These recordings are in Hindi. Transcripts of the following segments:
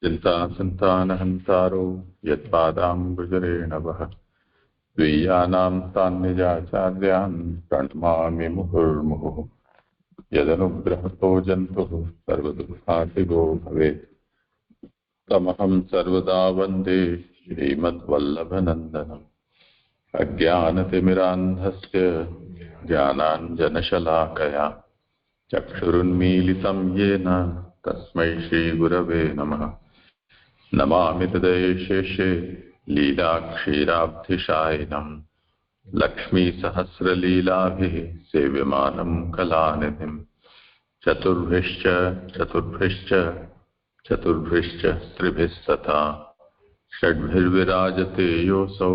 चिन्तासन्तानहन्तारो यत्पादाम्बुजरेणवः द्वियानां तान्निजाचार्यान् प्रणमामि मुहुर्मुहुः। यदनुग्रहतो जन्तुः सर्वदुःखातिगो भवेत् तमहं सर्वदा वन्दे श्रीमद्वल्लभनन्दनम्। अज्ञानतिमिरान्धस्य ज्ञानाञ्जनशलाकया चक्षुरुन्मीलितं येन तस्मै श्रीगुरवे नमः। नमामि तदेशेषे लीलाक्षीराब्धिशायिनम् लक्ष्मीसहस्रलीलाभिः सेव्यमानं कलानिधिम्। चतुर्भिश्च त्रिभिः सता षड्भिर्विराजते योऽसौ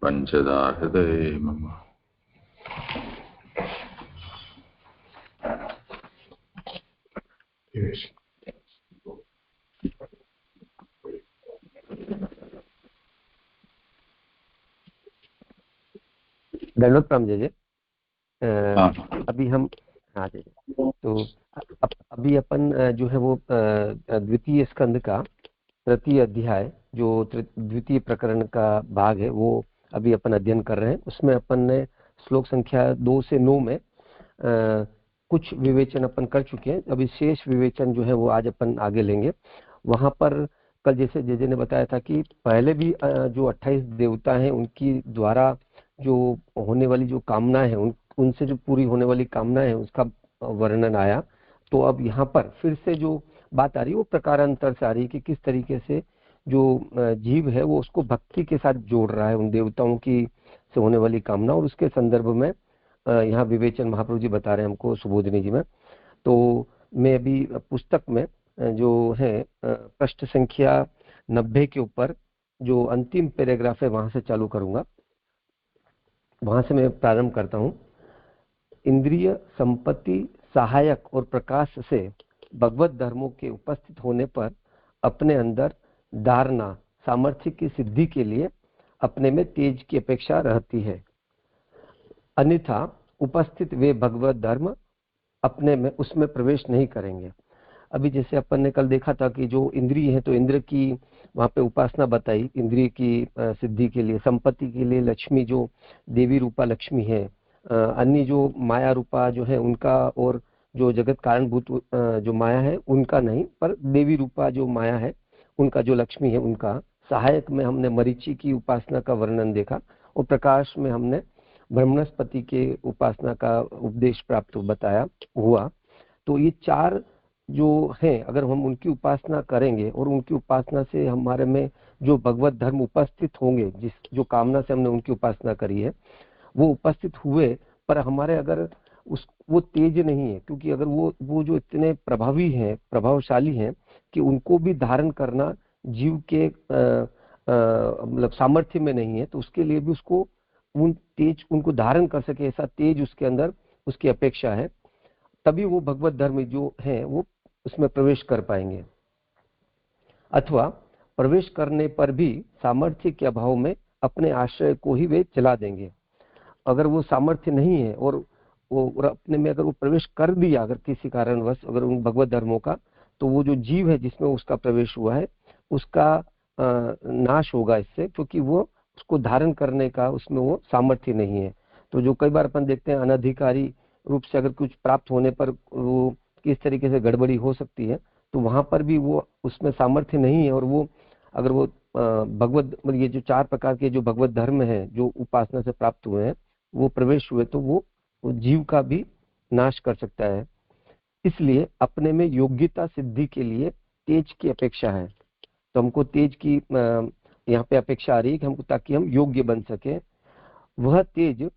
पञ्चदा हृदये मम। दंडवत प्रणाम जय। अभी हम हाँ जय। तो अभी अपन जो है वो द्वितीय स्कंद का तृतीय अध्याय जो द्वितीय प्रकरण का भाग है वो अभी अपन अध्ययन कर रहे हैं। उसमें अपन ने श्लोक संख्या 2 से 9 में कुछ विवेचन अपन कर चुके हैं। अभी शेष विवेचन जो है वो आज अपन आगे लेंगे। वहां पर कल जैसे जय ने बताया था कि पहले भी जो 28 देवता हैं उनकी द्वारा जो होने वाली जो कामनाएं हैं उनसे जो पूरी होने वाली कामनाएं हैं उसका वर्णन आया। तो अब यहाँ पर फिर से जो बात आ रही है वो प्रकारांतर से आ रही है कि किस तरीके से जो जीव है वो उसको भक्ति के साथ जोड़ रहा है उन देवताओं की से होने वाली कामना। और उसके संदर्भ में यहाँ विवेचन महाप्रभु जी बता रहे हैं हमको सुबोधिनी जी में। तो मैं अभी पुस्तक में जो है पृष्ठ संख्या 90 के ऊपर जो अंतिम पैराग्राफ है वहां से चालू करूंगा। वहां से मैं प्रारंभ करता हूं। इंद्रिय संपत्ति सहायक और प्रकाश से भगवत धर्मों के उपस्थित होने पर अपने अंदर धारणा सामर्थ्य की सिद्धि के लिए अपने में तेज की अपेक्षा रहती है, अन्यथा उपस्थित वे भगवत धर्म अपने में उसमें प्रवेश नहीं करेंगे। अभी जैसे अपन ने कल देखा था कि जो इंद्रिय है तो इंद्र की वहां पे उपासना बताई इंद्रिय की सिद्धि के लिए। संपत्ति के लिए लक्ष्मी जो देवी रूपा लक्ष्मी है, अन्य जो माया रूपा जो है उनका, और जो जगत कारणभूत जो माया है उनका नहीं, पर देवी रूपा जो माया है उनका जो लक्ष्मी है उनका। सहायक में हमने मरीचि की उपासना का वर्णन देखा और प्रकाश में हमने ब्रह्मस्पति के उपासना का उपदेश प्राप्त बताया हुआ। तो ये चार जो है अगर हम उनकी उपासना करेंगे और उनकी उपासना से हमारे में जो भगवत धर्म उपस्थित होंगे, जिस जो कामना से हमने उनकी उपासना करी है वो उपस्थित हुए, पर हमारे अगर वो तेज नहीं है, क्योंकि अगर वो जो इतने प्रभावी हैं प्रभावशाली हैं कि उनको भी धारण करना जीव के मतलब सामर्थ्य में नहीं है, तो उसके लिए भी उसको उनको धारण कर सके ऐसा तेज उसके अंदर उसकी अपेक्षा है, तभी वो भगवत धर्म जो है वो उसमें प्रवेश कर पाएंगे। अथवा प्रवेश करने पर भी सामर्थ्य के अभाव में अपने आश्रय को ही वे जला देंगे। अगर वो सामर्थ्य नहीं है और अपने में अगर वो प्रवेश कर दिया अगर किसी कारणवश अगर उन भगवत धर्मों का, तो वो जो जीव है जिसमें उसका प्रवेश हुआ है उसका नाश होगा इससे, क्योंकि वो उसको धारण करने का उसमें वो सामर्थ्य नहीं है। तो जो कई बार अपन देखते हैं अनधिकारी रूप से अगर कुछ प्राप्त होने पर वो किस तरीके से गड़बड़ी हो सकती है, तो वहां पर भी वो उसमें सामर्थ्य नहीं है। और वो अगर वो भगवत ये जो 4 प्रकार के जो भगवत धर्म है जो उपासना से प्राप्त हुए हैं वो प्रवेश हुए, तो वो जीव का भी नाश कर सकता है। इसलिए अपने में योग्यता सिद्धि के लिए तेज की अपेक्षा है। तो हमको तेज की यहाँ पे अपेक्षा आ रही है कि हमको, ताकि हम योग्य बन सके। वह तेज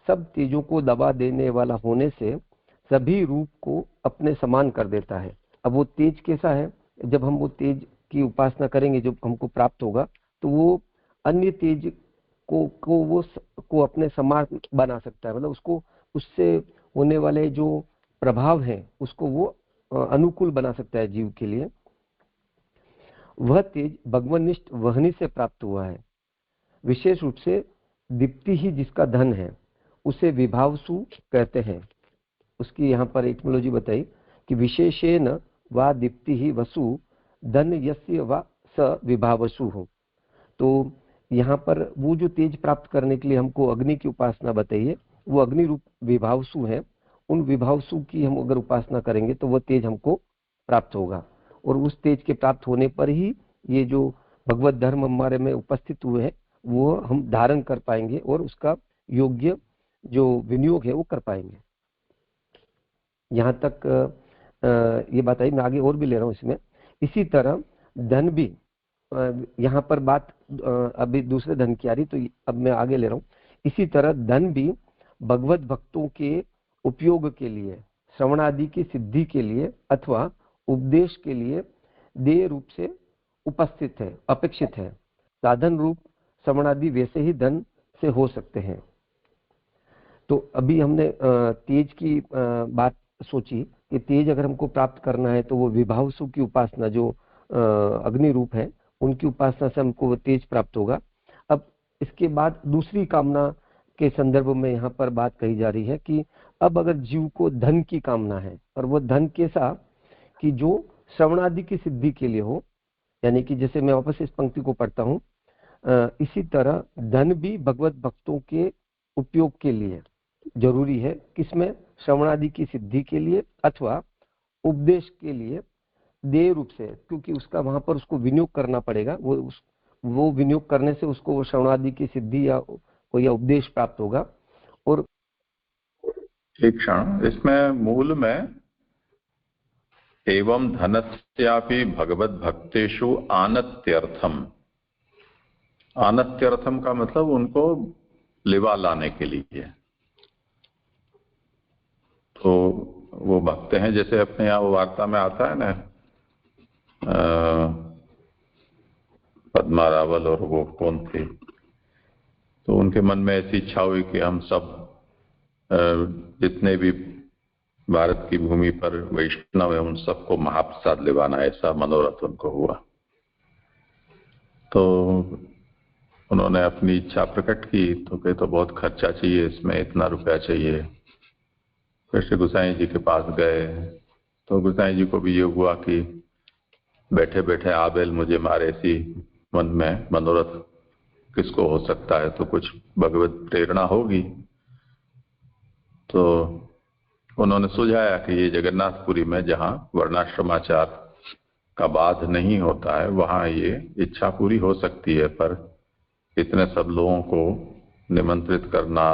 सब तेजों को दबा देने वाला होने से सभी रूप को अपने समान कर देता है। अब वो तेज कैसा है, जब हम वो तेज की उपासना करेंगे जो हमको प्राप्त होगा, तो वो अन्य तेज को अपने समान बना सकता है। मतलब उसको उससे होने वाले जो प्रभाव है उसको वो अनुकूल बना सकता है जीव के लिए। वह तेज भगवनिष्ठ वहनी से प्राप्त हुआ है। विशेष रूप से दीप्ति ही जिसका धन है उसे विभावसु कहते हैं। उसकी यहाँ पर एटिमोलॉजी बताई कि विशेषेण वा दीप्ति ही वसु धन यस्य वा स विभावसु हो। तो यहाँ पर वो जो तेज प्राप्त करने के लिए हमको अग्नि की उपासना बताइए, वो अग्नि रूप विभावसु है। उन विभावसु की हम अगर उपासना करेंगे तो वो तेज हमको प्राप्त होगा, और उस तेज के प्राप्त होने पर ही ये जो भगवत धर्म हमारे में उपस्थित हुए हैं वो हम धारण कर पाएंगे और उसका योग्य जो विनियोग है वो कर पाएंगे। यहाँ तक ये बात आई। मैं आगे और भी ले रहा हूँ इसमें। इसी तरह धन भी, यहाँ पर बात अभी दूसरे धन की आ रही, तो अब मैं आगे ले रहा हूँ। इसी तरह धन भी भगवत भक्तों के उपयोग के लिए, श्रवण आदि की सिद्धि के लिए अथवा उपदेश के लिए देय रूप से उपस्थित है, अपेक्षित है। साधन रूप श्रवण आदि वैसे ही धन से हो सकते हैं। तो अभी हमने तेज की बात सोची कि तेज अगर हमको प्राप्त करना है तो वो विभावसु की उपासना, जो अग्नि रूप है, उनकी उपासना से हमको वो तेज प्राप्त होगा। अब इसके बाद दूसरी कामना के संदर्भ में यहाँ पर बात कही जा रही है कि अब अगर जीव को धन की कामना है, और वो धन कैसा कि जो श्रवण आदि की सिद्धि के लिए हो, यानी कि जैसे मैं वापस इस पंक्ति को पढ़ता हूँ, इसी तरह धन भी भगवत भक्तों के उपयोग के लिए जरूरी है। किसमें? श्रवण आदि की सिद्धि के लिए अथवा उपदेश के लिए देय रूप से, क्योंकि उसका वहां पर उसको विनियोग करना पड़ेगा। वो विनियोग करने से उसको वो श्रवण आदि की सिद्धि या कोई उपदेश प्राप्त होगा। और एक क्षण, इसमें मूल में एवं धनस्यापि भगवत भक्तेषु आनत्यर्थम, आनत्यर्थम का मतलब उनको लिवा लाने के लिए। तो वो भक्त हैं, जैसे अपने यहाँ वार्ता में आता है ना, पद्मा रावल और वो कौन थे, तो उनके मन में ऐसी इच्छा हुई कि हम सब जितने भी भारत की भूमि पर वैष्णव है उन सबको महाप्रसाद लिवाना, ऐसा मनोरथ उनको हुआ। तो उन्होंने अपनी इच्छा प्रकट की, तो कहे तो बहुत खर्चा चाहिए, इसमें इतना रुपया चाहिए। फिर श्री गोसाई जी के पास गए, तो गोसाई जी को भी ये हुआ कि बैठे बैठे आबेल मुझे मारे, ऐसी मन में मनोरथ किसको हो सकता है, तो कुछ भगवत प्रेरणा होगी। तो उन्होंने सुझाया कि ये जगन्नाथपुरी में जहाँ वर्णाश्रमाचार का बाध नहीं होता है वहाँ ये इच्छा पूरी हो सकती है, पर इतने सब लोगों को निमंत्रित करना,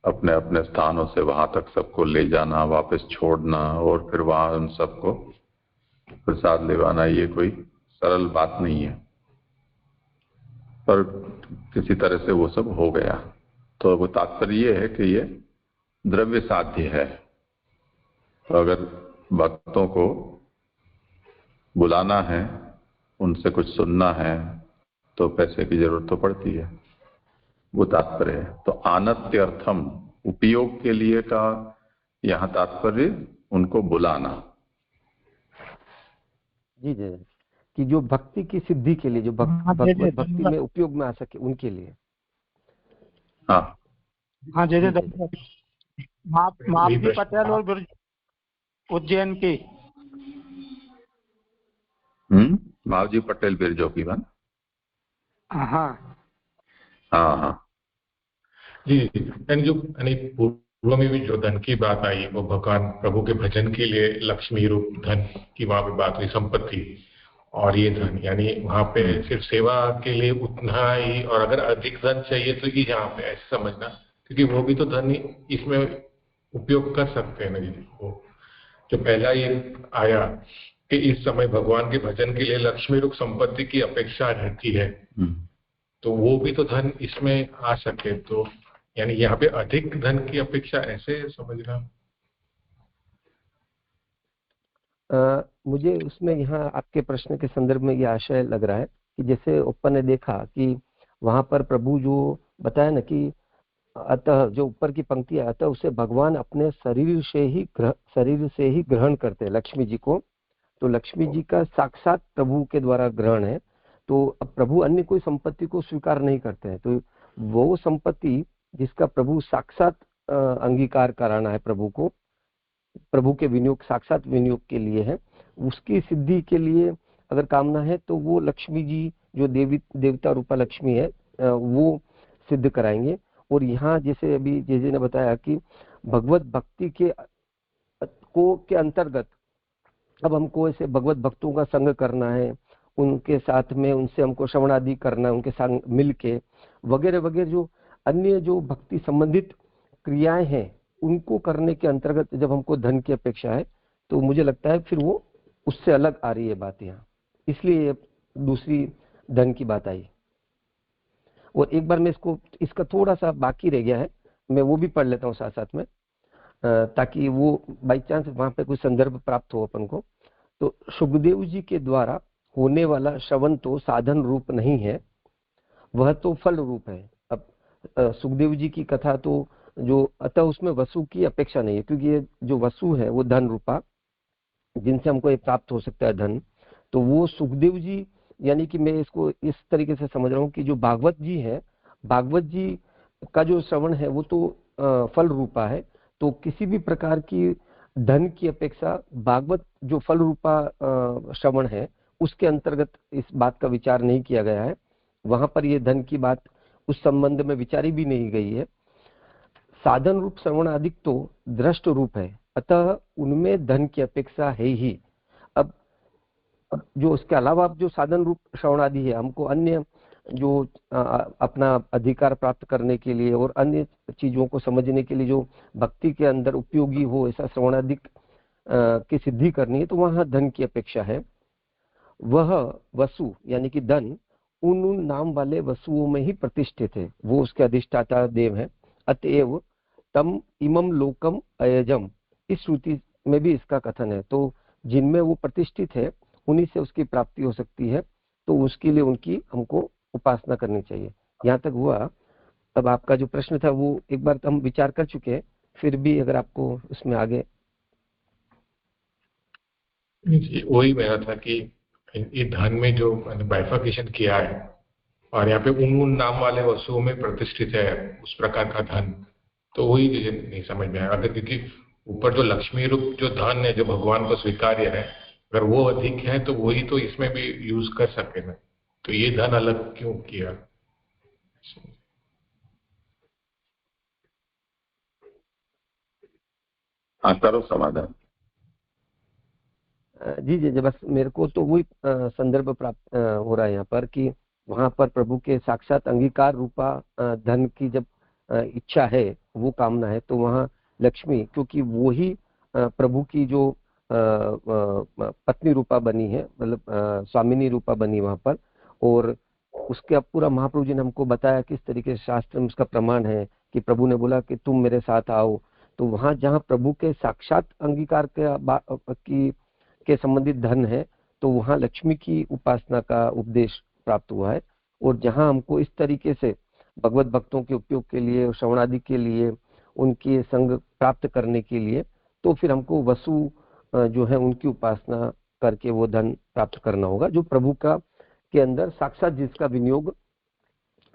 अपने अपने स्थानों से वहां तक सबको ले जाना, वापस छोड़ना और फिर वहां उन सबको प्रसाद लेवाना, ये कोई सरल बात नहीं है। पर किसी तरह से वो सब हो गया। तो वो तात्पर्य ये है कि ये द्रव्य साध्य है। तो अगर भक्तों को बुलाना है, उनसे कुछ सुनना है, तो पैसे की जरूरत तो पड़ती है, वो तात्पर्य है। तो आनत्य अर्थम, उपयोग के लिए का यहाँ तात्पर्य उनको बुलाना। जी जी, कि जो भक्ति की सिद्धि के लिए, जो भगवत भक्ति में उपयोग में आ सके, उनके लिए। हाँ हाँ जय जय। महावजी पटेल और उज्जैन की। महावजी पटेल बिरजो की बात। हाँ हाँ हाँ जी। जो पूर्व में भी जो धन की बात आई, वो भगवान प्रभु के भजन के लिए लक्ष्मी रूप धन की वहां पे बात हुई, संपत्ति। और ये धन यानी वहां पे सिर्फ सेवा के लिए उतना ही, और अगर अधिक धन चाहिए तो ये यहाँ पे ऐसे समझना, क्योंकि वो भी तो धन इसमें उपयोग कर सकते हैं ना जी। वो जो पहला ये आया कि इस समय भगवान के भजन के लिए लक्ष्मी रूप संपत्ति की अपेक्षा रहती है, तो वो भी तो धन इसमें आ सके, तो यानी यहाँ पे अधिक धन की अपेक्षा, ऐसे समझना। मुझे उसमें यहाँ आपके प्रश्न के संदर्भ में ये आशय लग रहा है कि जैसे ऊपर ने देखा कि वहां पर प्रभु जो बताया ना कि अतः, जो ऊपर की पंक्ति है, अतः उसे भगवान अपने शरीर से ही ग्रहण करते हैं लक्ष्मी जी को। तो लक्ष्मी जी का साक्षात प्रभु के द्वारा ग्रहण है। तो अब प्रभु अन्य कोई संपत्ति को स्वीकार नहीं करते हैं, तो वो संपत्ति जिसका प्रभु साक्षात अंगीकार कराना है प्रभु को, प्रभु के विनियोग, साक्षात विनियोग के लिए है, उसकी सिद्धि के लिए अगर कामना है तो वो लक्ष्मी जी जो देवता रूपा लक्ष्मी है वो सिद्ध कराएंगे। और यहाँ जैसे अभी जे ने बताया कि भगवत भक्ति के अंतर्गत अब हमको ऐसे भगवत भक्तों का संग करना है, उनके साथ में उनसे हमको श्रवण आदि करना है, उनके साथ मिलके वगैरह वगैरह जो अन्य जो भक्ति संबंधित क्रियाएं हैं उनको करने के अंतर्गत जब हमको धन की अपेक्षा है तो मुझे लगता है फिर वो उससे अलग आ रही है बात यहाँ, इसलिए दूसरी धन की बात आई। और एक बार मैं इसका थोड़ा सा बाकी रह गया है, मैं वो भी पढ़ लेता हूँ साथ साथ में, ताकि वो बाई चांस वहां पे कोई संदर्भ प्राप्त हो अपन को। तो सुखदेव जी के द्वारा होने वाला श्रवण तो साधन रूप नहीं है, वह तो फल रूप है। अब सुखदेव जी की कथा तो जो अतः उसमें वसु की अपेक्षा नहीं है, क्योंकि ये जो वसु है वो धन रूपा जिनसे हमको ये प्राप्त हो सकता है धन, तो वो सुखदेव जी यानी कि मैं इसको इस तरीके से समझ रहा हूँ कि जो भागवत जी है, भागवत जी का जो श्रवण है वो तो फल रूपा है, तो किसी भी प्रकार की धन की अपेक्षा भागवत जो फल रूपा श्रवण है उसके अंतर्गत इस बात का विचार नहीं किया गया है। वहां पर ये धन की बात उस संबंध में विचारी भी नहीं गई है। साधन रूप श्रवण अधिक तो दृष्ट रूप है, अतः उनमें धन की अपेक्षा है ही। अब जो उसके अलावा जो साधन रूप श्रवण आदि है, हमको अन्य जो अपना अधिकार प्राप्त करने के लिए और अन्य चीजों को समझने के लिए जो भक्ति के अंदर उपयोगी हो ऐसा श्रवणाधिक की सिद्धि करनी है, तो वहां धन की अपेक्षा है। वह वसु यानी कि धन उन नाम वाले वसुओं में ही प्रतिष्ठित है, वो उसके अधिष्ठाता देव है। अतएव तम इमम लोकम अयजम, इस श्रुति में भी इसका कथन है, तो जिनमें वो प्रतिष्ठित है उन्हीं से उसकी प्राप्ति हो सकती है, तो उसके लिए उनकी हमको उपासना करनी चाहिए। यहाँ तक हुआ। अब आपका जो प्रश्न था वो एक बार हम विचार कर चुके हैं, फिर भी अगर आपको उसमें आगे। वही मेरा था कि ये धन में जो बाइफर्केशन किया है और यहाँ पे उन नाम वाले वस्तुओं में प्रतिष्ठित है उस प्रकार का धन, तो वही मुझे नहीं समझ में आया। अगर क्योंकि ऊपर जो लक्ष्मी रूप जो धन है जो भगवान को स्वीकार्य है, अगर वो अधिक है तो वही तो इसमें भी यूज कर सके ना, तो ये धन अलग क्यों किया? हाँ करो समाधान। जी, बस मेरे को तो वही संदर्भ प्राप्त हो रहा है यहाँ पर कि वहां पर प्रभु के साक्षात अंगीकार रूपा धन की जब इच्छा है, वो कामना है, तो वहाँ लक्ष्मी, क्योंकि वो ही प्रभु की जो पत्नी रूपा बनी है, मतलब स्वामिनी रूपा बनी वहां पर, और उसके अब पूरा महाप्रभु जी ने हमको बताया किस तरीके से शास्त्र में उसका प्रमाण है कि प्रभु ने बोला कि तुम मेरे साथ आओ। तो वहां जहाँ प्रभु के साक्षात अंगीकार के संबंधित धन है, तो वहां लक्ष्मी की उपासना का उपदेश प्राप्त हुआ है। और जहां हमको इस तरीके से भगवत भक्तों के उपयोग के लिए, श्रवणादि के लिए, उनके संग प्राप्त करने के लिए, तो फिर हमको वसु जो है उनकी उपासना करके वो धन प्राप्त करना होगा, जो प्रभु का के अंदर साक्षात जिसका विनियोग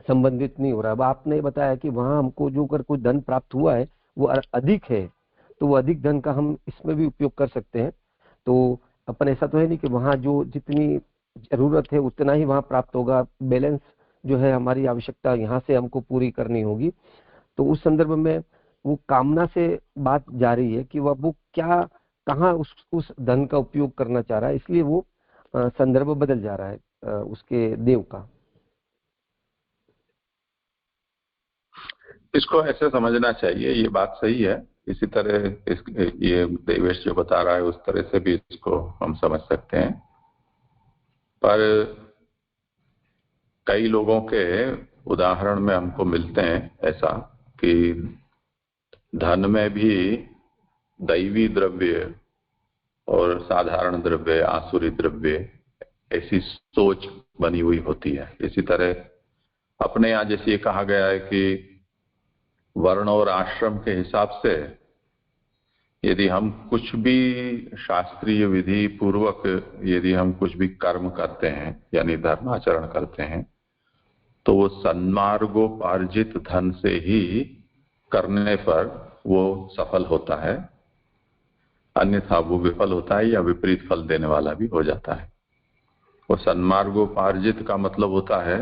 संबंधित नहीं हो रहा। अब आपने बताया कि वहां हमको जो अगर कोई धन प्राप्त हुआ है वो अधिक है, तो वो अधिक धन का हम इसमें भी उपयोग कर सकते हैं। तो अपन ऐसा तो है नहीं कि वहां जो जितनी जरूरत है उतना ही वहां प्राप्त होगा, बैलेंस जो है हमारी आवश्यकता यहाँ से हमको पूरी करनी होगी। तो उस संदर्भ में वो कामना से बात जा रही है कि वो क्या कहाँ उस धन का उपयोग करना चाह रहा है, इसलिए वो संदर्भ बदल जा रहा है उसके देव का। इसको ऐसे समझना चाहिए, ये बात सही है। इसी तरह ये देवेश जो बता रहा है उस तरह से भी इसको हम समझ सकते हैं। पर कई लोगों के उदाहरण में हमको मिलते हैं ऐसा कि धन में भी दैवी द्रव्य और साधारण द्रव्य, आसुरी द्रव्य, ऐसी सोच बनी हुई होती है। इसी तरह अपने यहाँ जैसे ये कहा गया है कि वर्ण और आश्रम के हिसाब से यदि हम कुछ भी शास्त्रीय विधि पूर्वक यदि हम कुछ भी कर्म करते हैं यानी धर्माचरण करते हैं, तो वो सन्मार्गोपार्जित धन से ही करने पर वो सफल होता है, अन्यथा वो विफल होता है या विपरीत फल देने वाला भी हो जाता है। वो सन्मार्गोपार्जित का मतलब होता है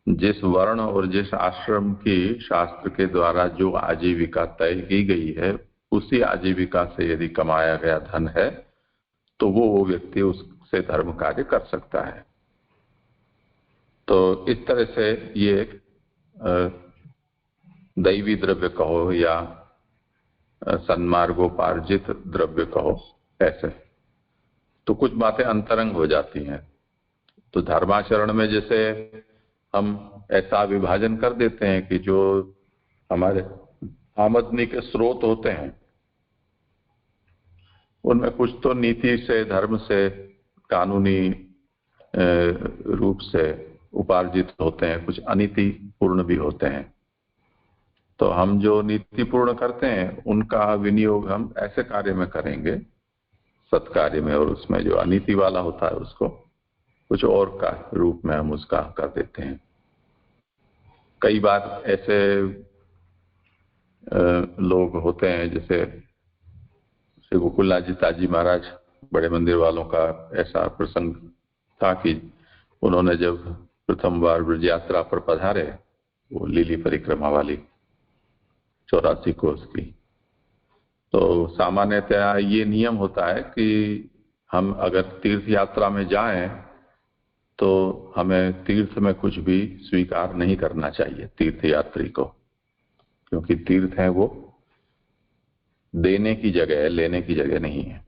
जिस वर्ण और जिस आश्रम की शास्त्र के द्वारा जो आजीविका तय की गई है, उसी आजीविका से यदि कमाया गया धन है तो वो व्यक्ति उससे धर्म कार्य कर सकता है। तो इस तरह से ये दैवी द्रव्य कहो या सन्मार्गोपार्जित द्रव्य कहो, ऐसे तो कुछ बातें अंतरंग हो जाती हैं। तो धर्माचरण में जैसे हम ऐसा विभाजन कर देते हैं कि जो हमारे आमदनी के स्रोत होते हैं उनमें कुछ तो नीति से, धर्म से, कानूनी रूप से उपार्जित होते हैं, कुछ अनीति पूर्ण भी होते हैं। तो हम जो नीति पूर्ण करते हैं उनका विनियोग हम ऐसे कार्य में करेंगे, सत्कार्य में, और उसमें जो अनीति वाला होता है उसको कुछ और का रूप में हम उसका कर देते हैं। कई बार ऐसे लोग होते हैं, जैसे श्री गोकुलनाथ जी ताजी महाराज बड़े मंदिर वालों का ऐसा प्रसंग था कि उन्होंने जब प्रथम बार ब्रज यात्रा पर पधारे, वो लीली परिक्रमा वाली 84 कोस की, तो सामान्यतः ये नियम होता है कि हम अगर तीर्थ यात्रा में जाएं तो हमें तीर्थ में कुछ भी स्वीकार नहीं करना चाहिए तीर्थ यात्री को, क्योंकि तीर्थ है वो देने की जगह है, लेने की जगह नहीं है।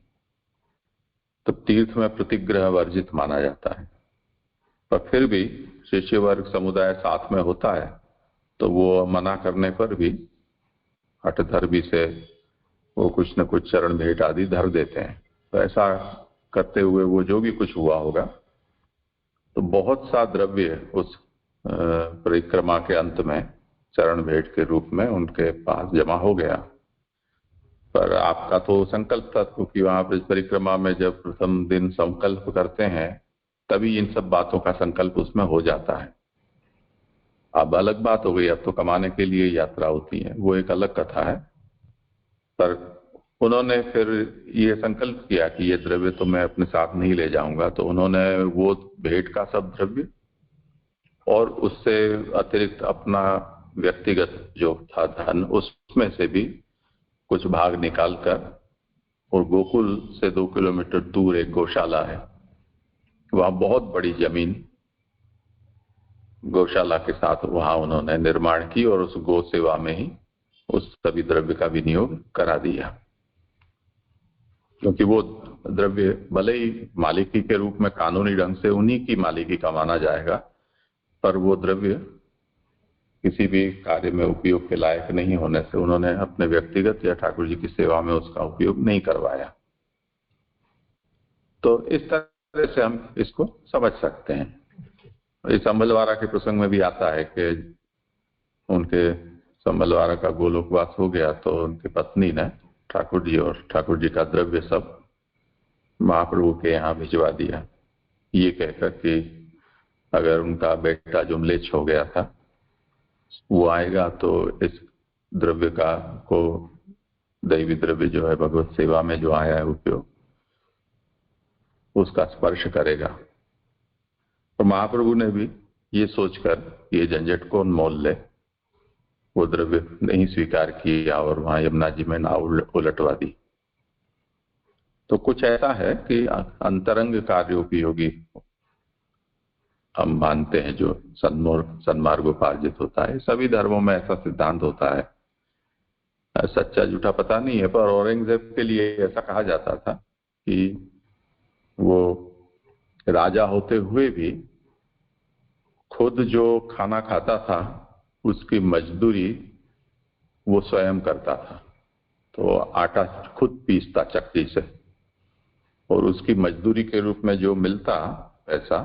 तो तीर्थ में प्रतिग्रह वर्जित माना जाता है। पर फिर भी शिष्य वर्ग समुदाय साथ में होता है तो वो मना करने पर भी हठधर्मी से वो कुछ न कुछ चरण भेंट आदि धर देते हैं। तो ऐसा करते हुए वो जो भी कुछ हुआ होगा, तो बहुत सा द्रव्य उस परिक्रमा के अंत में चरण भेंट के रूप में उनके पास जमा हो गया। पर आपका तो संकल्प था, क्योंकि वहां पर परिक्रमा में जब प्रथम दिन संकल्प करते हैं तभी इन सब बातों का संकल्प उसमें हो जाता है। अब अलग बात हो गई, अब तो कमाने के लिए यात्रा होती है, वो एक अलग कथा है। पर उन्होंने फिर ये संकल्प किया कि ये द्रव्य तो मैं अपने साथ नहीं ले जाऊंगा, तो उन्होंने वो भेंट का सब द्रव्य और उससे अतिरिक्त अपना व्यक्तिगत जो था धन, उसमें से भी कुछ भाग निकालकर, और गोकुल से 2 किलोमीटर दूर एक गौशाला है, वहां बहुत बड़ी जमीन गौशाला के साथ वहां उन्होंने निर्माण की और उस गौ सेवा में ही उस सभी द्रव्य का विनियोग करा दिया। क्योंकि वो द्रव्य भले ही मालिकी के रूप में कानूनी ढंग से उन्हीं की मालिकी का माना जाएगा, पर वो द्रव्य किसी भी कार्य में उपयोग के लायक नहीं होने से उन्होंने अपने व्यक्तिगत या ठाकुर जी की सेवा में उसका उपयोग नहीं करवाया। तो इस तरह से हम इसको समझ सकते हैं। इस अम्बलवारा के प्रसंग में भी आता है कि उनके अम्बलवारा का गोलोकवास हो गया तो उनकी पत्नी ने ठाकुर जी और ठाकुर जी का द्रव्य सब महाप्रभु के यहाँ भिजवा दिया, ये कहकर कि अगर उनका बेटा जो म्लेच्छ हो गया था वो आएगा तो इस द्रव्य का को दैवी द्रव्य जो है भगवत सेवा में जो आया है उपयोग, उसका स्पर्श करेगा। तो महाप्रभु ने भी ये सोचकर ये झंझट कौन मोल ले, वो द्रव्य नहीं स्वीकार किया और वहां यमुना जी में नाव उलटवा दी। तो कुछ ऐसा है कि अंतरंग कार्य उपयोगी हम मानते हैं जो सन्मार्गोपार्जित होता है। सभी धर्मों में ऐसा सिद्धांत होता है, सच्चा झूठा पता नहीं है, पर औरंगजेब के लिए ऐसा कहा जाता था कि वो राजा होते हुए भी खुद जो खाना खाता था उसकी मजदूरी वो स्वयं करता था। तो आटा खुद पीसता चक्की से और उसकी मजदूरी के रूप में जो मिलता पैसा,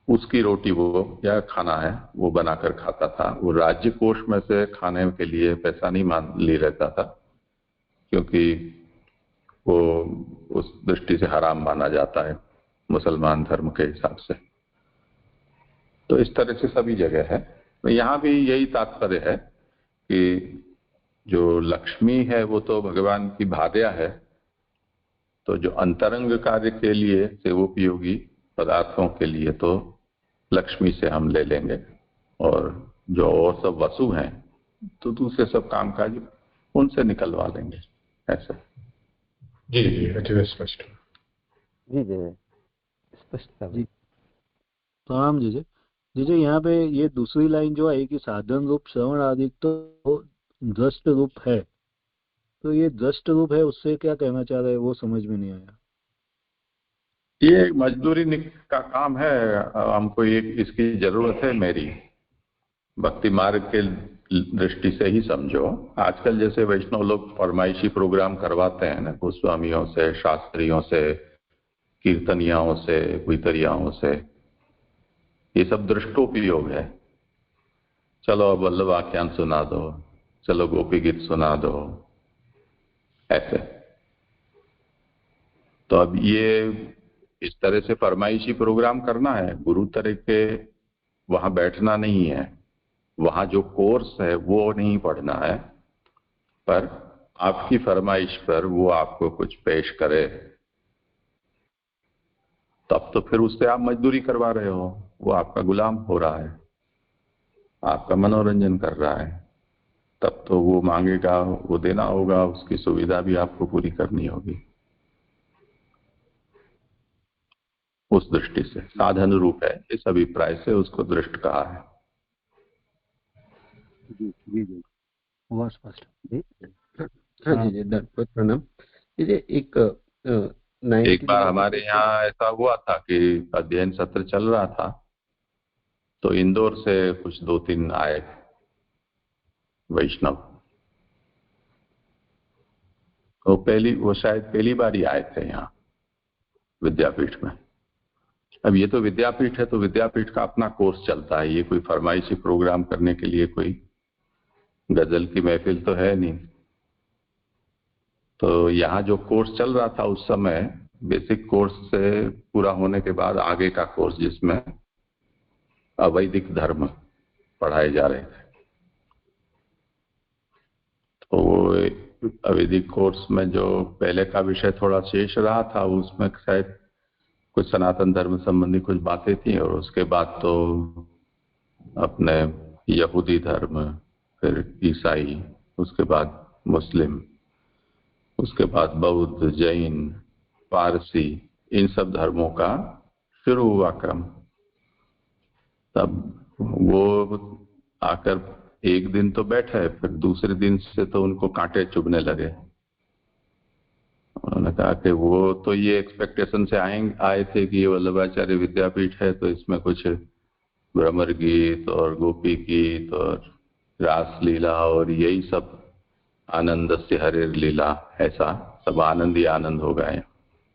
उसकी रोटी वो या खाना है वो बनाकर खाता था। वो राज्य कोष में से खाने के लिए पैसा नहीं मान ले रहता था, क्योंकि वो उस दृष्टि से हराम माना जाता है मुसलमान धर्म के हिसाब से। तो इस तरह से सभी जगह है। तो यहाँ भी यही तात्पर्य है कि जो लक्ष्मी है वो तो भगवान की भार्या है, तो जो अंतरंग कार्य के लिए सेवोपयोगी पदार्थों के लिए तो लक्ष्मी से हम ले लेंगे, और जो और सब वसु हैं तो दूसरे सब कामकाज उनसे निकलवा लेंगे। ऐसा जी जी अच्छे स्पष्ट जी जी स्पष्ट था जी। प्रणाम जी जी। यहाँ पे ये दूसरी लाइन जो है कि साधन रूप श्रवण आदि तो दृष्ट रूप है, तो ये दृष्ट रूप है उससे क्या कहना चाह रहे हैं वो समझ में नहीं आया। ये मजदूरी का काम है, हमको एक इसकी जरूरत है। मेरी भक्ति मार्ग के दृष्टि से ही समझो। आजकल जैसे वैष्णव लोग फरमाइशी प्रोग्राम करवाते हैं ना, गोस्वामियों से, शास्त्रियों से, कीर्तनियाओं से, भीतरियाओं से, ये सब दृष्टोपयोग है। चलो अब वल्लभ आख्यान सुना दो, चलो गोपी गीत सुना दो, ऐसे। तो अब ये इस तरह से फरमाइशी प्रोग्राम करना है, गुरु तरह के वहां बैठना नहीं है, वहां जो कोर्स है वो नहीं पढ़ना है, पर आपकी फरमाइश पर वो आपको कुछ पेश करे, तब तो फिर उससे आप मजदूरी करवा रहे हो। वो आपका गुलाम हो रहा है, आपका मनोरंजन कर रहा है, तब तो वो मांगेगा, वो देना होगा, उसकी सुविधा भी आपको पूरी करनी होगी। उस दृष्टि से साधन रूप है, इस अभिप्राय से उसको दृष्ट कहा है। जी जी जी बहुत स्पष्ट जी। हाँ जी जी दंडवत प्रणाम जी। एक बार हमारे यहाँ ऐसा हुआ था कि अध्ययन सत्र चल रहा था, तो इंदौर से कुछ 2-3 आए वैष्णव। वो शायद पहली बार ही आए थे यहाँ विद्यापीठ में। अब ये तो विद्यापीठ है, तो विद्यापीठ का अपना कोर्स चलता है, ये कोई फरमाइशी प्रोग्राम करने के लिए कोई गजल की महफिल तो है नहीं। तो यहाँ जो कोर्स चल रहा था उस समय, बेसिक कोर्स से पूरा होने के बाद आगे का कोर्स, जिसमें अवैदिक धर्म पढ़ाए जा रहे थे, तो वो अवैदिक कोर्स में जो पहले का विषय थोड़ा शेष रहा था, उसमें शायद कुछ सनातन धर्म संबंधी कुछ बातें थी, और उसके बाद तो अपने यहूदी धर्म, फिर ईसाई, उसके बाद मुस्लिम, उसके बाद बौद्ध, जैन, पारसी, इन सब धर्मों का शुरू हुआ क्रम। तब वो आकर एक दिन तो बैठे, फिर दूसरे दिन से तो उनको कांटे चुभने लगे। उन्होंने कहा कि वो तो ये एक्सपेक्टेशन से आए थे कि ये वल्लभाचार्य विद्यापीठ है, तो इसमें कुछ भ्रमर गीत और गोपी गीत और रासलीला और यही सब, आनंद से हरे लीला, ऐसा सब आनंद ही आनंद हो गए।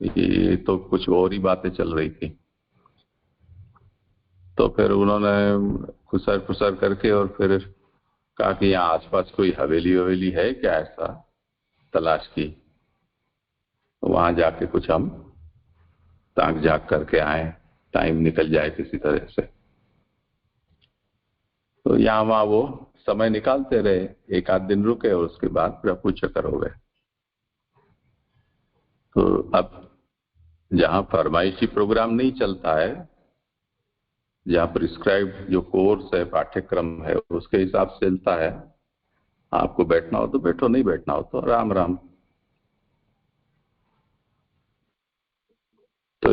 ये तो कुछ और ही बातें चल रही थी। तो फिर उन्होंने खुसर खुसर करके और फिर कहा कि यहाँ आसपास कोई हवेली ववेली है क्या, ऐसा तलाश की। तो वहां जाके कुछ हम ताक झाक करके आए, टाइम निकल जाए किसी तरह से। तो यहाँ वहां वो समय निकालते रहे, 1-8 दिन रुके और उसके बाद प्रभु चक्कर हो गए। तो अब जहां फरमाइशी प्रोग्राम नहीं चलता है, जहां प्रिस्क्राइब्ड जो कोर्स है, पाठ्यक्रम है, उसके हिसाब से चलता है, आपको बैठना हो तो बैठो, नहीं बैठना हो तो राम राम। तो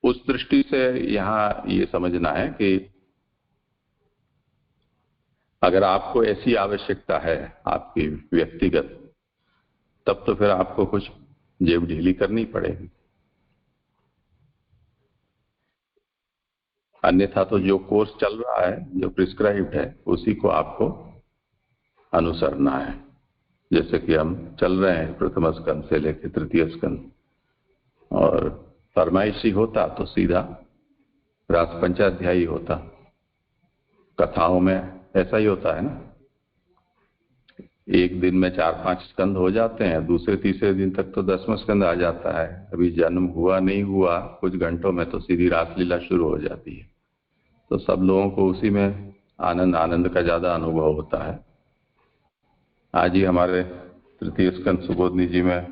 उस दृष्टि से यहाँ ये समझना है कि अगर आपको ऐसी आवश्यकता है आपकी व्यक्तिगत, तब तो फिर आपको कुछ जेब ढीली करनी पड़ेगी। अन्यथा तो जो कोर्स चल रहा है, जो प्रिस्क्राइब्ड है, उसी को आपको अनुसरना है। जैसे कि हम चल रहे हैं प्रथम स्कंद से लेकर तृतीय स्कंद, और फरमाइशी होता तो सीधा रास पंचाध्यायी होता। कथाओं में ऐसा ही होता है ना, एक दिन में 4-5 स्कंद हो जाते हैं, दूसरे तीसरे दिन तक तो 10वां स्कंद आ जाता है। अभी जन्म हुआ नहीं हुआ, कुछ घंटों में तो सीधी रासलीला शुरू हो जाती है। तो सब लोगों को उसी में आनंद का ज्यादा अनुभव होता है। आज ही हमारे तृतीय स्कंद सुबोधनी जी में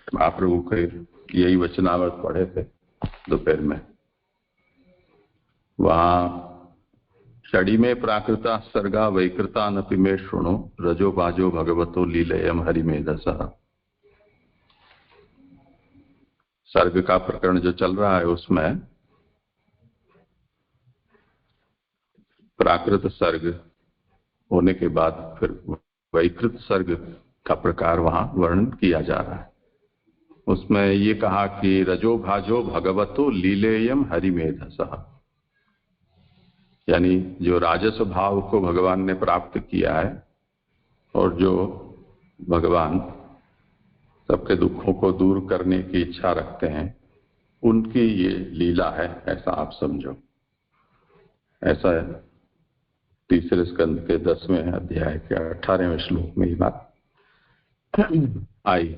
महाप्रभु के यही वचनामृत पढ़े थे। दोपहर में। वहां षडी में प्राकृता सर्गा वैकृता नपि में शृणु रजो बाजो भगवतो लीलयम हरिमेधसः। सर्ग का प्रकरण जो चल रहा है उसमें प्राकृत सर्ग होने के बाद फिर वैकृत सर्ग का प्रकार वहां वर्णन किया जा रहा है। उसमें ये कहा कि रजो भाजो भगवतो लीलेयम हरिमेधसः, यानी जो राजस भाव को भगवान ने प्राप्त किया है और जो भगवान सबके दुखों को दूर करने की इच्छा रखते हैं उनकी ये लीला है, ऐसा आप समझो। ऐसा है तीसरे स्कंद के 10वें अध्याय के 18वें श्लोक में ये बात आई।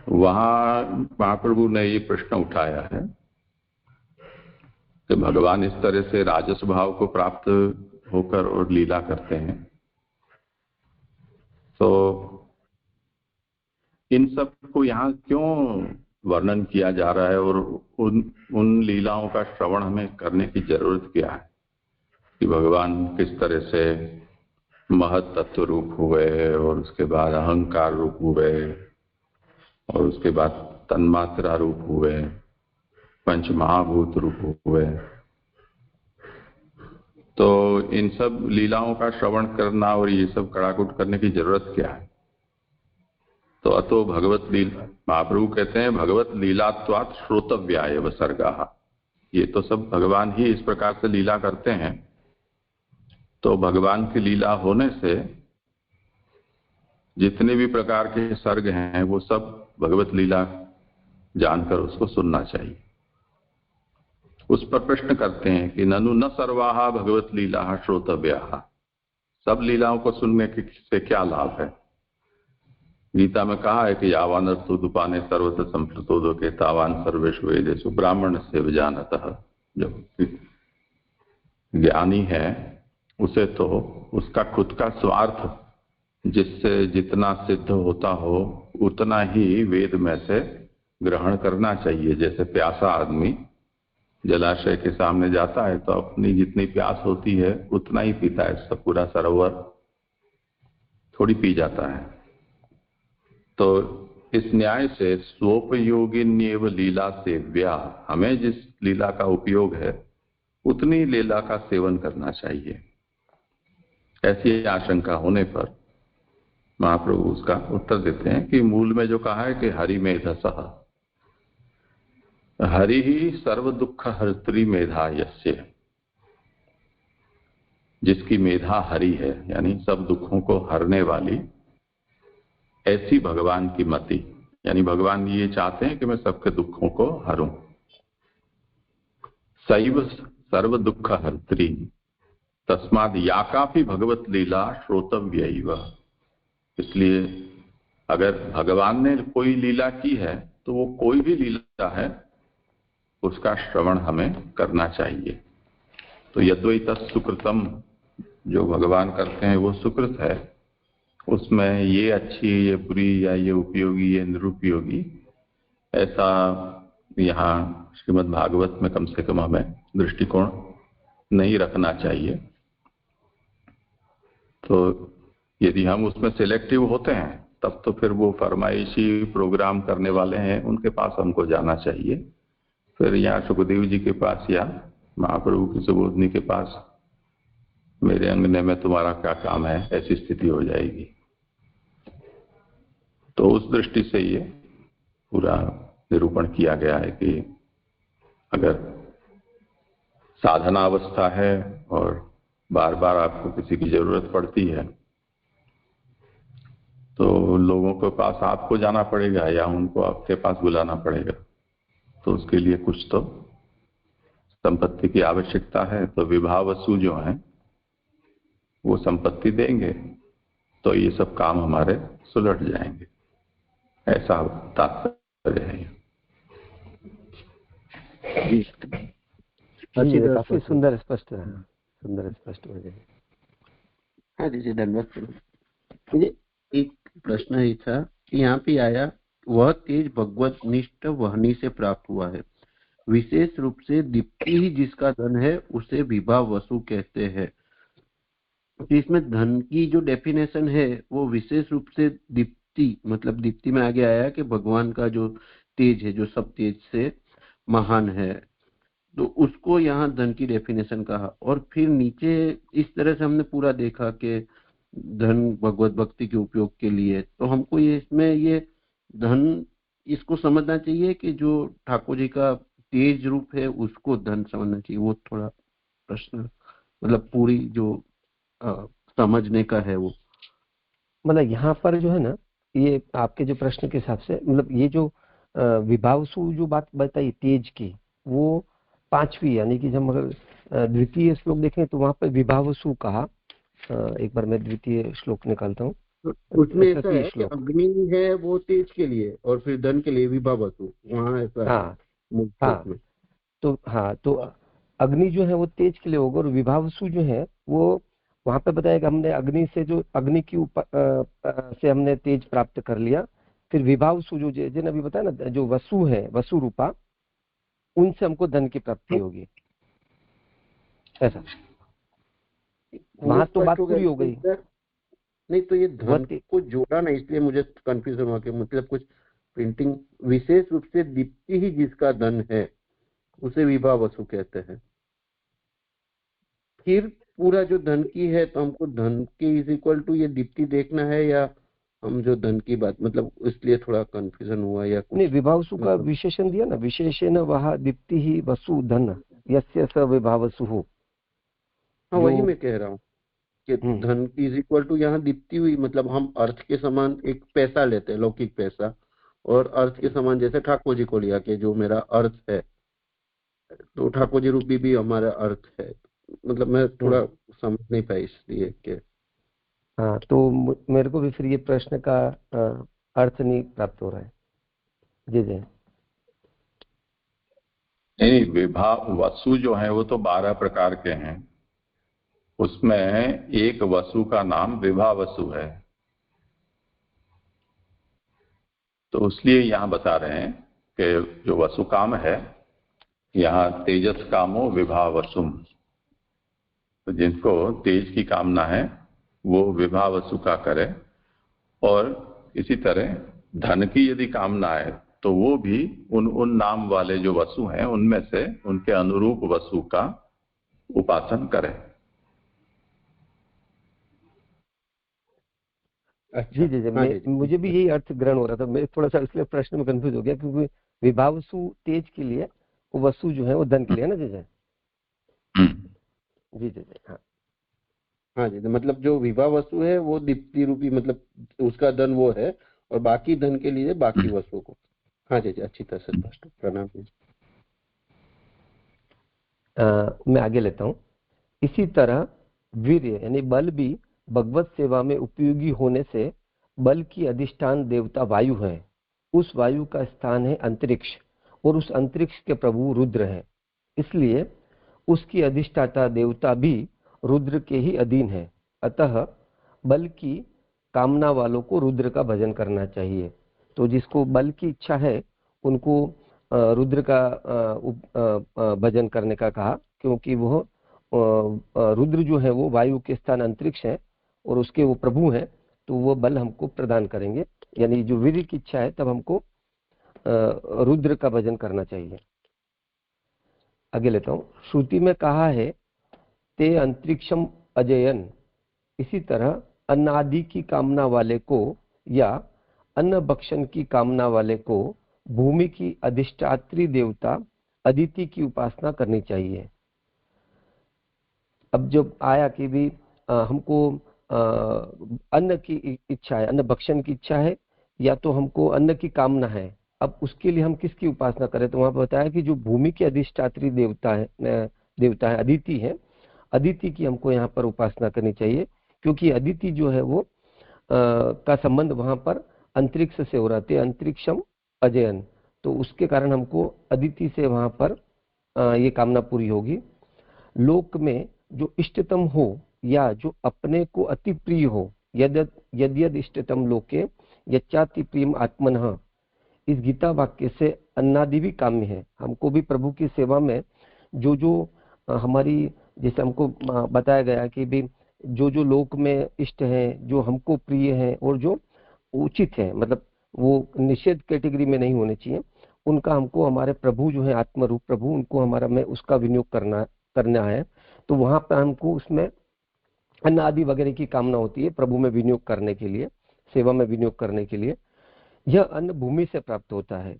वहां महाप्रभु ने ये प्रश्न उठाया है कि भगवान इस तरह से राजस भाव को प्राप्त होकर और लीला करते हैं, तो इन सब को यहाँ क्यों वर्णन किया जा रहा है और उन लीलाओं का श्रवण हमें करने की जरूरत क्या है कि भगवान किस तरह से महत तत्व रूप हुए और उसके बाद अहंकार रूप हुए और उसके बाद तन्मात्रा रूप हुए, पंच महाभूत रूप हुए। तो इन सब लीलाओं का श्रवण करना और ये सब कड़ाकुट करने की जरूरत क्या है? तो अतो भगवत लीला, महाप्रभु कहते हैं भगवत लीलात्वात् श्रोतव्याय सर्गा। ये तो सब भगवान ही इस प्रकार से लीला करते हैं, तो भगवान की लीला होने से जितने भी प्रकार के सर्ग हैं वो सब भगवत लीला जानकर उसको सुनना चाहिए। उस पर प्रश्न करते हैं कि ननु न सर्वाहा भगवत लीला श्रोतव्या, सब लीलाओं को सुनने से क्या लाभ है? गीता में कहा है कि यावानस्तु दुपाने सर्वत्र संप्लुतोदके तावान सर्वेषु वेदेषु ब्राह्मण से विजानतः। जब ज्ञानी है उसे तो उसका खुद का स्वार्थ जिससे जितना सिद्ध होता हो उतना ही वेद में से ग्रहण करना चाहिए। जैसे प्यासा आदमी जलाशय के सामने जाता है तो अपनी जितनी प्यास होती है उतना ही पीता है, सब पूरा सरोवर थोड़ी पी जाता है। तो इस न्याय से स्वोपयोगिन्येव लीला सेव्या, हमें जिस लीला का उपयोग है उतनी लीला का सेवन करना चाहिए। ऐसी आशंका होने पर महाप्रभु उसका उत्तर देते हैं कि मूल में जो कहा है कि हरिमेधसः, हरि ही सर्व दुख हर्त्री मेधा यस्य, जिसकी मेधा हरि है यानी सब दुखों को हरने वाली, ऐसी भगवान की मति, यानी भगवान ये चाहते हैं कि मैं सबके दुखों को हरूं। सैव सर्व दुख हर्त्री तस्माद या काफी भगवत लीला श्रोतव्यैव। इसलिए अगर भगवान ने कोई लीला की है तो वो कोई भी लीला है उसका श्रवण हमें करना चाहिए। तो यद्वैत सुकृतम, जो भगवान करते हैं वो सुकृत है, उसमें ये अच्छी ये बुरी या ये उपयोगी ये निरुपयोगी ऐसा यहाँ श्रीमद् भागवत में कम से कम हमें दृष्टिकोण नहीं रखना चाहिए। तो यदि हम उसमें सिलेक्टिव होते हैं तब तो फिर वो फरमाइशी प्रोग्राम करने वाले हैं उनके पास हमको जाना चाहिए। फिर यहाँ सुखदेव जी के पास या महाप्रभु की सुबोधनी के पास मेरे अंगने में तुम्हारा क्या काम है, ऐसी स्थिति हो जाएगी। तो उस दृष्टि से ये पूरा निरूपण किया गया है कि अगर साधना अवस्था है और बार बार आपको किसी की जरूरत पड़ती है तो लोगों के पास आपको जाना पड़ेगा या उनको आपके पास बुलाना पड़ेगा। तो उसके लिए कुछ तो संपत्ति की आवश्यकता है, तो विभावसु जो हैं वो संपत्ति देंगे तो ये सब काम हमारे सुलट जाएंगे, ऐसा तात्पर्य है। काफी सुंदर स्पष्ट है, सुंदर स्पष्ट हो जाए। हाँ जी धन्यवाद। मुझे एक प्रश्न ही था कि यहाँ पे आया वह तेज भगवत निष्ठ वाहिनी से प्राप्त हुआ है। विशेष रूप से दीप्ति ही जिसका धन है उसे विभा वसु कहते हैं। तो इसमें धन की जो डेफिनेशन है वो विशेष रूप से दीप्ति, मतलब दीप्ति में आगे आया कि भगवान का जो तेज है, जो सब तेज से महान है, तो उसको यहाँ धन की डेफिनेशन कहा। और फिर नीचे इस तरह से हमने पूरा देखा कि धन भगवत भक्ति के उपयोग के लिए, तो हमको ये इसमें ये धन इसको समझना चाहिए कि जो ठाकुर जी का तेज रूप है उसको धन समझना चाहिए। वो थोड़ा प्रश्न, मतलब पूरी जो समझने का है वो, मतलब यहाँ पर जो है ना, ये आपके जो प्रश्न के हिसाब से, मतलब ये जो विभावसु जो बात बताई तेज की, वो पांचवी, यानी कि जब अगर द्वितीय श्लोक देखें तो वहां पर विभावसु कहा। एक बार मैं द्वितीय श्लोक निकालता हूँ। उसमें ऐसा है कि अग्नि है वो तेज के लिए और फिर धन के लिए विभावसु, वहाँ ऐसा हाँ, तो अग्नि जो है वो तेज के लिए होगा और विभावसु जो है वो वहां पे बताया कि हमने अग्नि से जो अग्नि की से हमने तेज प्राप्त कर लिया। फिर विभावसु जो जिन अभी बताया ना, जो वसु है, वसु रूपा, उनसे हमको धन की प्राप्ति होगी। ऐसा वहां तो बात पूरी हो गई। नहीं तो ये धन को जोड़ा ना, इसलिए मुझे कंफ्यूजन हुआ कि मतलब कुछ प्रिंटिंग, विशेष रूप से दीप्ति ही जिसका धन है उसे विभावसु कहते हैं। फिर पूरा जो धन की है तो हमको धन के इज इक्वल टू ये दीप्ति देखना है, या हम जो धन की बात, मतलब इसलिए थोड़ा कंफ्यूजन हुआ। या नहीं, विभावसु का विशेषण दिया ना, विशेषण वह दीप्ति ही वसु धन यस्य स विभावसु हो। हाँ, वही मैं कह रहा हूँ कि धन इज इक्वल टू यहाँ दीप्ति हुई, मतलब हम अर्थ के समान एक पैसा लेते हैं, लौकिक पैसा, और अर्थ के समान जैसे ठाकुर जी को लिया कि जो मेरा अर्थ है, तो ठाकुर जी रूपी भी हमारा अर्थ है। मतलब मैं थोड़ा समझ नहीं पाई इसलिए कि हाँ, तो मेरे को भी फिर ये प्रश्न का अर्थ नहीं प्राप्त हो रहा है। जी जी नहीं, विभाव वसु जो है वो तो 12 प्रकार के हैं, उसमें एक वसु का नाम विभावसु है। तो इसलिए यहाँ बता रहे हैं कि जो वसु काम है, यहाँ तेजस कामो विभावसुम, तो जिनको तेज की कामना है वो विभावसु का करे। और इसी तरह धन की यदि कामना है तो वो भी उन नाम वाले जो वसु हैं उनमें से उनके अनुरूप वसु का उपासन करे। जी जी जी, मुझे भी यही अर्थ ग्रहण हो रहा था। मैं थोड़ा सा इसलिए प्रश्न में कंफ्यूज हो गया, क्योंकि विभावसु तेज के लिए, वो वसु जो है वो धन के लिए, ना जी जी जी जी जी। हाँ जी, मतलब जो विभा वसु है वो दीप्ति रूपी, मतलब उसका धन वो है, और बाकी धन के लिए बाकी वसु को। हाँ जी, अच्छी तरह से स्पष्ट, प्रणाम। मैं आगे लेता हूँ। इसी तरह वीर्य यानी बल भी भगवत सेवा में उपयोगी होने से बल की अधिष्ठान देवता वायु है। उस वायु का स्थान है अंतरिक्ष, और उस अंतरिक्ष के प्रभु रुद्र हैं। इसलिए उसकी अधिष्ठाता देवता भी रुद्र के ही अधीन है। अतः बल की कामना वालों को रुद्र का भजन करना चाहिए। तो जिसको बल की इच्छा है उनको रुद्र का भजन करने का कहा, क्योंकि वह रुद्र जो है वो वायु के स्थान अंतरिक्ष है और उसके वो प्रभु हैं, तो वो बल हमको प्रदान करेंगे। यानी जो वीर्य की इच्छा है तब हमको रुद्र का भजन करना चाहिए। आगे लेता हूँ। श्रुति में कहा है ते अंतरिक्षम अजयन। इसी तरह अन्नादि की कामना वाले को या अन्न भक्षण की कामना वाले को भूमि की अधिष्ठात्री देवता अदिति की उपासना करनी चाहिए। अब जब आया कि भी हमको अन्न की इच्छा है, अन्न भक्षण की इच्छा है, या तो हमको अन्न की कामना है, अब उसके लिए हम किसकी उपासना करें? तो वहां बताया कि जो भूमि की अधिष्ठात्री देवता है अदिति है, अदिति की हमको यहाँ पर उपासना करनी चाहिए, क्योंकि अदिति जो है वो का संबंध वहां पर अंतरिक्ष से हो रहा है, अंतरिक्षम अजयन। तो उसके कारण हमको अदिति से वहां पर ये कामना पूरी होगी। लोक में जो इष्टतम हो या जो अपने को अति प्रिय हो, यद्यद इष्टतम लोके यच्चाति प्रियम आत्मनः, इस गीता वाक्य से अन्नादि भी काम्य है। हमको भी प्रभु की सेवा में जो जो हमारी, जैसे हमको बताया गया कि भी जो जो लोक में इष्ट हैं, जो हमको प्रिय हैं और जो उचित है, मतलब वो निषेध कैटेगरी में नहीं होने चाहिए, उनका हमको हमारे प्रभु जो है आत्मरूप प्रभु, उनको हमारा में उसका विनियोग करना है। तो वहां पर हमको उसमें अन्न आदि वगैरह की कामना होती है प्रभु में विनियोग करने के लिए, सेवा में विनियोग करने के लिए। यह अन्न भूमि से प्राप्त होता है।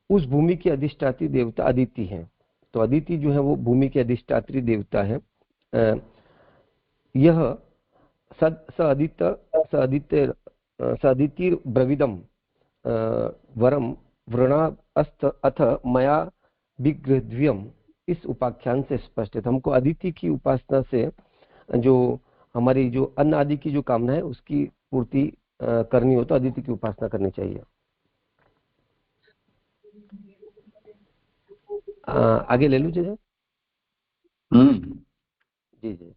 उस भूमि की अधिष्ठात्री देवता अदिति है। तो अदिति जो है वो भूमि की अधिष्ठात्री देवता है। यह सदितिर ब्रविदम वरम वृणा अस्त अथ मया विग्रहद्व्यम, इस उपाख्यान से स्पष्ट है। तो हमको अदिति की उपासना से जो हमारी जो अन्न आदि की जो कामना है उसकी पूर्ति करनी हो तो अदिति की उपासना करनी चाहिए। आगे ले लीजिए जी जी।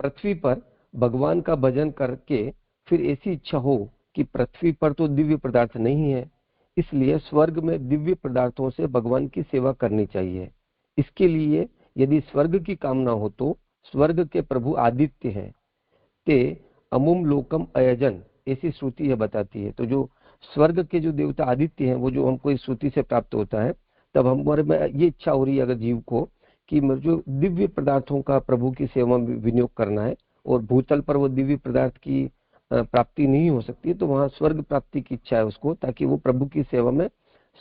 पृथ्वी पर भगवान का भजन करके फिर ऐसी इच्छा हो कि पृथ्वी पर तो दिव्य पदार्थ नहीं है, इसलिए स्वर्ग में दिव्य पदार्थों से भगवान की सेवा करनी चाहिए। इसके लिए यदि स्वर्ग की कामना हो तो स्वर्ग के प्रभु आदित्य हैं, ते अमुम लोकम अयजन, ऐसी श्रुति यह बताती है। तो जो स्वर्ग के जो देवता आदित्य हैं वो जो हमको इस श्रुति से प्राप्त होता है, तब हमारे में ये इच्छा हो रही है अगर जीव को कि जो दिव्य पदार्थों का प्रभु की सेवा में विनियोग करना है और भूतल पर वो दिव्य पदार्थ की प्राप्ति नहीं हो सकती है, तो वहां स्वर्ग प्राप्ति की इच्छा है उसको, ताकि वो प्रभु की सेवा में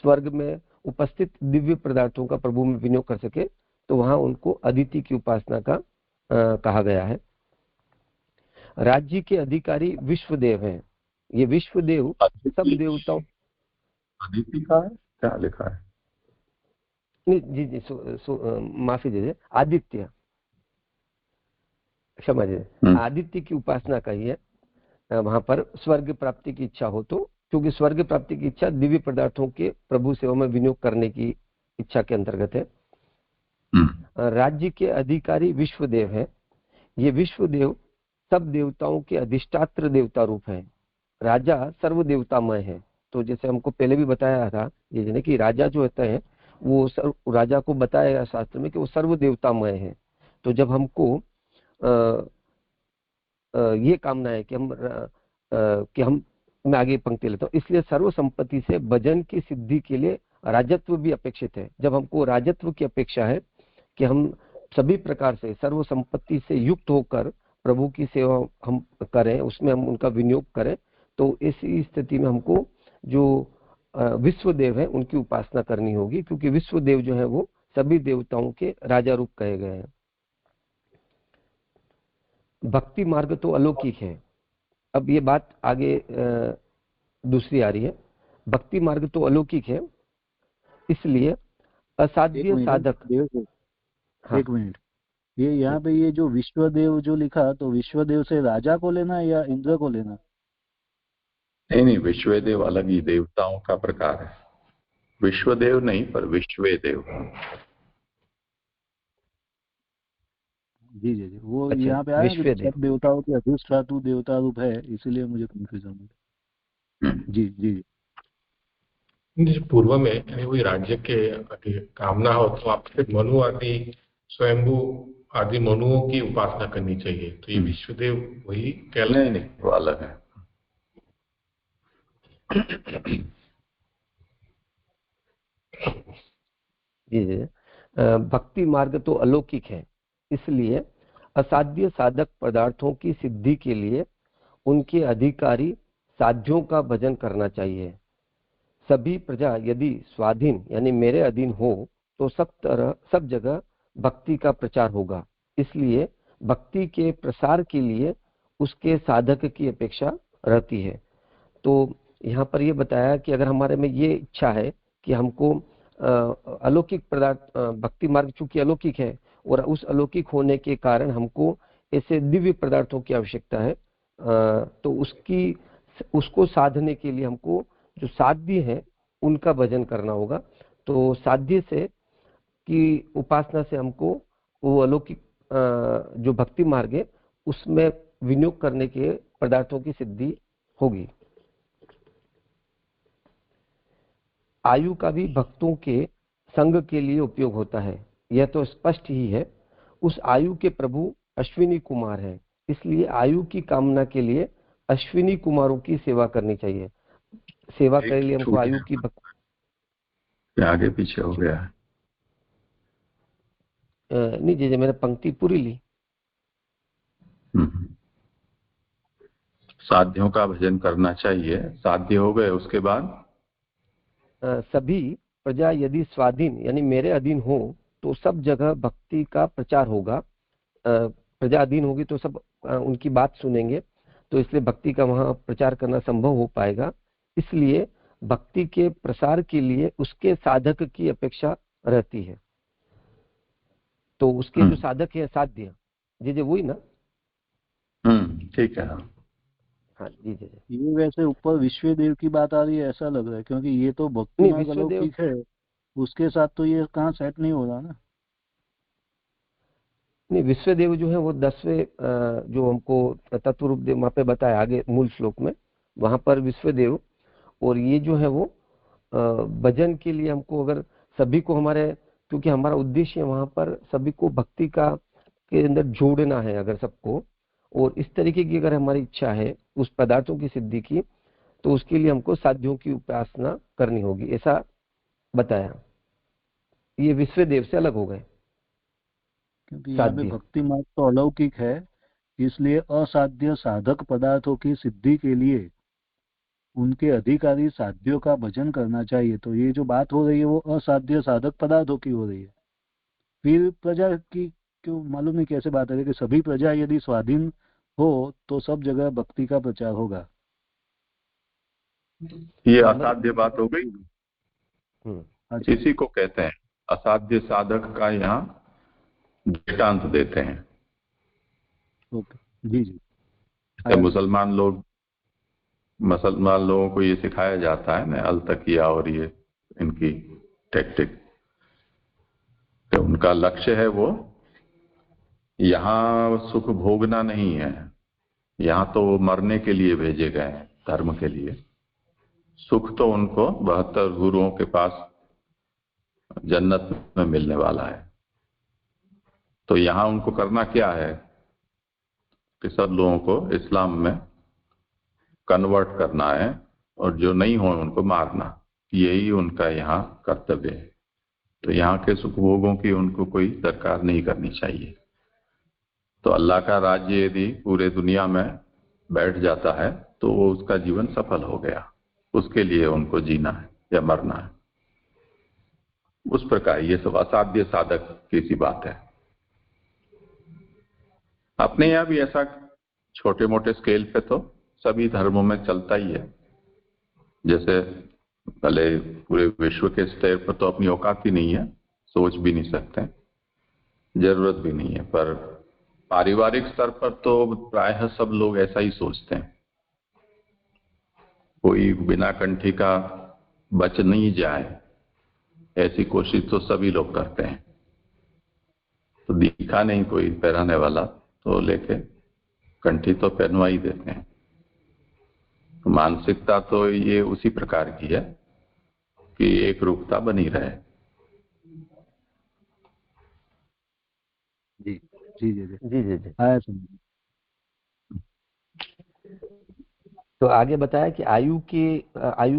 स्वर्ग में उपस्थित दिव्य पदार्थों का प्रभु में विनियोग कर सके। तो वहां उनको अदिति की उपासना का कहा गया है। राज्य के अधिकारी विश्वदेव हैं। ये विश्वदेव सब देवताओं, अदिति का है क्या लिखा है? जी जी माफी दीजिए, आदित्य, क्षमा दीजिए, आदित्य की उपासना कही है वहां पर स्वर्ग प्राप्ति की इच्छा हो तो, क्योंकि स्वर्ग प्राप्ति की इच्छा दिव्य पदार्थों के प्रभु सेवा में विनियोग करने की इच्छा के अंतर्गत है। राज्य के अधिकारी विश्वदेव है। ये विश्वदेव सब देवताओं के अधिष्ठात्र देवता रूप है। राजा सर्व देवतामय है। तो जैसे हमको पहले भी बताया था ये कि राजा जो होता है वो राजा को बताया गया शास्त्र में कि वो सर्व देवतामय है। तो जब हमको ये कामना है कि हम मैं आगे पंक्ति लेता हूँ, इसलिए सर्व संपत्ति से भजन की सिद्धि के लिए राजत्व भी अपेक्षित है। जब हमको राजत्व की अपेक्षा है कि हम सभी प्रकार से सर्व संपत्ति से युक्त होकर प्रभु की सेवा हम करें, उसमें हम उनका विनियोग करें, तो इसी स्थिति में हमको जो विश्वदेव है उनकी उपासना करनी होगी, क्योंकि विश्वदेव जो है वो सभी देवताओं के राजा रूप कहे गए हैं। भक्ति मार्ग तो अलौकिक है। अब ये बात आगे दूसरी आ रही है। भक्ति मार्ग तो अलौकिक है, इसलिए असाध्य साधक। एक मिनट, ये यहाँ पे ये जो विश्वदेव जो लिखा, तो विश्वदेव से राजा को लेना या इंद्र को लेना? नहीं, विश्वदेव अलग ही देवताओं का प्रकार है। विश्वदेव नहीं पर विश्वदेव। जी जी जी, वो यहाँ पे आया कि सब देवताओं के अधिष्ठातु देवता रूप है, इसीलिए मुझे कंफ्यूजन है। जी जी। पूर्व में यानी वही राज्य के कामना हो तो आपसे मनु आदि स्वयंभू आदि मनुओं की उपासना करनी चाहिए। तो ये विश्वदेव वही कहलाए? नहीं, वो अलग है। जी जी। भक्ति मार्ग तो अलौकिक है, इसलिए असाध्य साधक पदार्थों की सिद्धि के लिए उनके अधिकारी साध्यों का भजन करना चाहिए। सभी प्रजा यदि स्वाधीन यानी मेरे अधीन हो तो सब जगह भक्ति का प्रचार होगा। इसलिए भक्ति के प्रसार के लिए उसके साधक की अपेक्षा रहती है। तो यहाँ पर यह बताया कि अगर हमारे में ये इच्छा है कि हमको अलौकिक पदार्थ, भक्ति मार्ग चूंकि अलौकिक है और उस अलौकिक होने के कारण हमको ऐसे दिव्य पदार्थों की आवश्यकता है, तो उसको साधने के लिए हमको जो साध्य है उनका भजन करना होगा। तो साध्य से की उपासना से हमको वो अलौकिक जो भक्ति मार्ग है उसमें विनियोग करने के पदार्थों की सिद्धि होगी। आयु का भी भक्तों के संग के लिए उपयोग होता है, यह तो स्पष्ट ही है। उस आयु के प्रभु अश्विनी कुमार हैं, इसलिए आयु की कामना के लिए अश्विनी कुमारों की सेवा करनी चाहिए। सेवा के लिए हमको आयु की आगे पीछे हो गया है। नहीं जी, मैंने पंक्ति पूरी ली। साध्यों का भजन करना चाहिए, साध्य हो गए, उसके बाद सभी प्रजा यदि स्वाधीन यानी मेरे अधीन हो तो सब जगह भक्ति का प्रचार होगा। प्रजा अधीन होगी तो सब उनकी बात सुनेंगे, तो इसलिए भक्ति का वहां प्रचार करना संभव हो पाएगा। इसलिए भक्ति के प्रसार के लिए उसके साधक की अपेक्षा रहती है। तो उसके जो साधक है साध्य, जी वही ना? ठीक है। हाँ जी जी। ये वैसे ऊपर विश्व देव की बात आ रही है ऐसा लग रहा है, क्योंकि ये तो भक्ति मार्ग अलौकिक है, उसके साथ तो ये कहाँ सेट नहीं हो रहा ना। नहीं, विश्वदेव जो है वो 10वें जो हमको तत्व रूप देव वहां पे बताया आगे मूल श्लोक में, वहां पर विश्वदेव, और ये जो है वो भजन के लिए हमको अगर सभी को हमारे, क्योंकि हमारा उद्देश्य वहां पर सभी को भक्ति का के अंदर जोड़ना है अगर सबको, और इस तरीके की अगर हमारी इच्छा है उस पदार्थों की सिद्धि की, तो उसके लिए हमको साध्यों की उपासना करनी होगी, ऐसा बताया। ये विश्वदेव से अलग हो गए, क्योंकि यहाँ पे भक्ति मार्ग तो अलौकिक है, इसलिए असाध्य साधक पदार्थों की सिद्धि के लिए उनके अधिकारी साध्यों का भजन करना चाहिए। तो ये जो बात हो रही है वो असाध्य साधक पदार्थों की हो रही है। फिर प्रजा की क्यों मालूम नहीं कैसे बात है कि सभी प्रजा यदि स्वाधीन हो तो सब जगह भक्ति का प्रचार होगा। ये असाध्य बात हो गई। इसी को कहते हैं असाध्य साधक का यहाँ दृष्टांत देते हैं। ओके जी जी। मुसलमान लोगों को ये सिखाया जाता है ना, अलतकिया और ये इनकी टेक्टिक, तो उनका लक्ष्य है वो यहाँ सुख भोगना नहीं है, यहाँ तो मरने के लिए भेजे गए हैं, धर्म के लिए। सुख तो उनको 72 गुरुओं के पास जन्नत में मिलने वाला है। तो यहाँ उनको करना क्या है कि सब लोगों को इस्लाम में कन्वर्ट करना है, और जो नहीं हो उनको मारना, यही उनका यहाँ कर्तव्य है। तो यहाँ के सुख भोगों की उनको कोई दरकार नहीं करनी चाहिए। तो अल्लाह का राज्य यदि पूरे दुनिया में बैठ जाता है तो वो उसका जीवन सफल हो गया, उसके लिए उनको जीना है या मरना है। उस प्रकार ये सब असाध्य साधक की सी बात है। अपने यहाँ भी ऐसा छोटे मोटे स्केल पे तो सभी धर्मों में चलता ही है। जैसे भले पूरे विश्व के स्तर पर तो अपनी औकात ही नहीं है, सोच भी नहीं सकते, जरूरत भी नहीं है, पर पारिवारिक स्तर पर तो प्रायः सब लोग ऐसा ही सोचते हैं। कोई बिना कंठी का बच नहीं जाए, ऐसी कोशिश तो सभी लोग करते हैं। तो दिखा नहीं कोई पहनाने वाला तो लेके कंठी तो पहनवा ही देते हैं। तो मानसिकता तो ये उसी प्रकार की है कि एक रूपता बनी रहे। जी जी जी जी जी जी। आया। तो आगे बताया कि आयु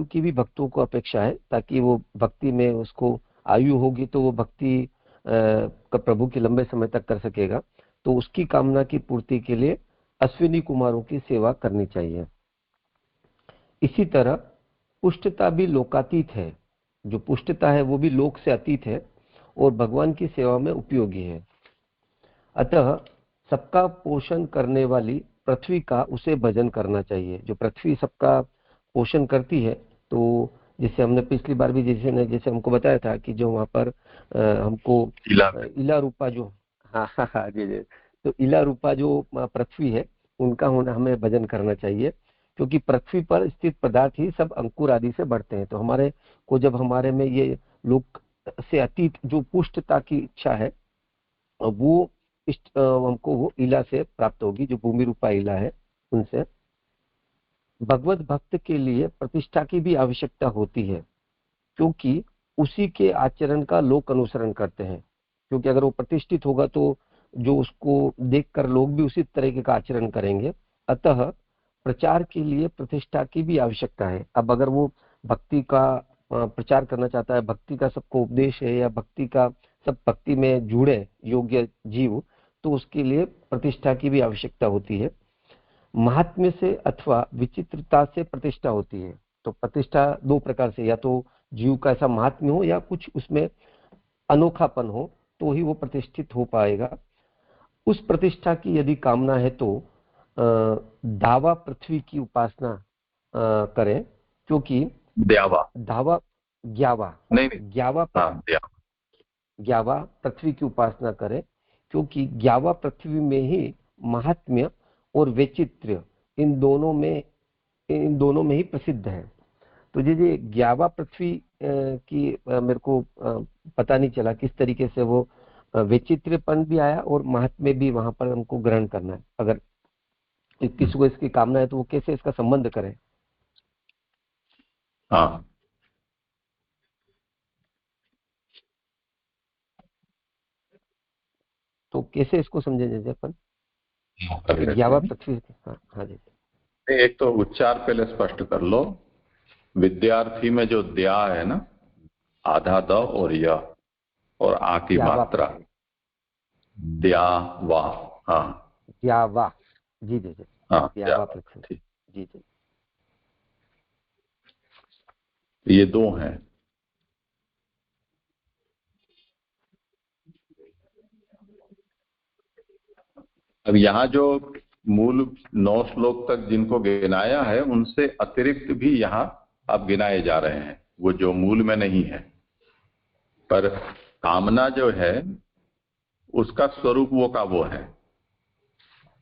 की भी भक्तों को अपेक्षा है, ताकि वो भक्ति में उसको आयु होगी तो वो भक्ति का प्रभु की लंबे समय तक कर सकेगा। तो उसकी कामना की पूर्ति के लिए अश्विनी कुमारों की सेवा करनी चाहिए। इसी तरह पुष्टता भी लोकातीत है, जो पुष्टता है वो भी लोक से अतीत है और भगवान की सेवा में उपयोगी है। अतः सबका पोषण करने वाली पृथ्वी का उसे भजन करना चाहिए। जो पृथ्वी सबका पोषण करती है, तो जैसे हमने पिछली बार भी जैसे हमको बताया था कि जो वहां पर हमको इला रूपा जो हाँ जी, तो इला रूपा जो पृथ्वी है उनका होना हमें भजन करना चाहिए, क्योंकि पृथ्वी पर स्थित पदार्थ ही सब अंकुर आदि से बढ़ते हैं। तो हमारे को जब हमारे में ये लोक से अतीत जो पुष्टता की इच्छा है वो हमको वो इला से प्राप्त होगी, जो भूमि रूपा इला है उनसे। भगवत भक्त के लिए प्रतिष्ठा की भी आवश्यकता होती है। क्योंकि उसी के आचरण का लोग अनुसरण करते हैं। क्योंकि अगर वो प्रतिष्ठित होगा तो जो उसको देखकर लोग भी उसी तरीके का आचरण करेंगे। अतः प्रचार के लिए प्रतिष्ठा की भी आवश्यकता है। अब अगर वो भक्ति का प्रचार करना चाहता है, भक्ति का सबको उपदेश है, या भक्ति का सब भक्ति में जुड़े योग्य जीव, तो उसके लिए प्रतिष्ठा की भी आवश्यकता होती है। महात्म्य से अथवा विचित्रता से प्रतिष्ठा होती है। तो प्रतिष्ठा दो प्रकार से, या तो जीव का ऐसा महात्म्य हो या कुछ उसमें अनोखापन हो, तो ही वो प्रतिष्ठित हो पाएगा। उस प्रतिष्ठा की यदि कामना है तो दावा पृथ्वी की उपासना करें, क्योंकि दावा ग्यावा ग्यावा पृथ्वी की उपासना करें, क्योंकि ग्यावा पृथ्वी में ही महात्म्य और वैचित्र्य इन दोनों में ही प्रसिद्ध है। तो ये ग्यावा पृथ्वी की मेरे को पता नहीं चला किस तरीके से वो वैचित्र्यपन भी आया और महात्म्य भी वहां पर हमको ग्रहण करना है। अगर किसी को इसकी कामना है तो वो कैसे इसका संबंध करें? हाँ, तो कैसे इसको समझेंगे अपन? ग्यावा पृथ्वी। हाँ जी। एक तो उच्चार पहले स्पष्ट कर लो। विद्यार्थी में जो द्या है ना, आधा द और य और आ की मात्रा, द्या वा। हाँ, द्यावा। जी जी जी। हाँ, द्यावा पृथ्वी। जी जी। ये दो हैं। अब यहाँ जो मूल 9 श्लोक तक जिनको गिनाया है, उनसे अतिरिक्त भी यहाँ अब गिनाए जा रहे हैं, वो जो मूल में नहीं है। पर कामना जो है उसका स्वरूप वो का वो है।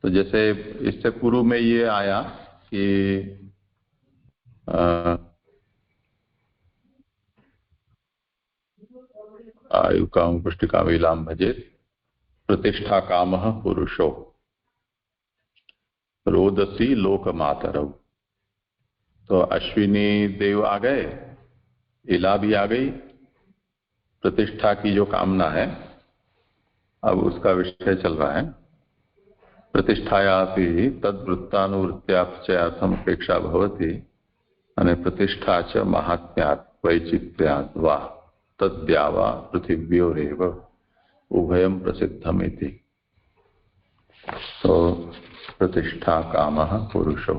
तो जैसे इससे पूर्व में ये आया कि आयु काम पुष्टि कामिलाम भजे प्रतिष्ठा काम पुरुषो रोदसी लोक मातरव। तो अश्विनी देव आ गए, इला भी आ गई। प्रतिष्ठा की जो कामना है, अब उसका विषय चल रहा है। प्रतिष्ठायापि तद्वृत्तानुवृत्त्यापचयार्थम अपेक्षा भवति अने प्रतिष्ठा च महात्म्यात् वैचित्र्यात् वा तद्द्यावा पृथिव्योरेव उभयं प्रसिद्धम इति। तो प्रतिष्ठा कामः पुरुषो,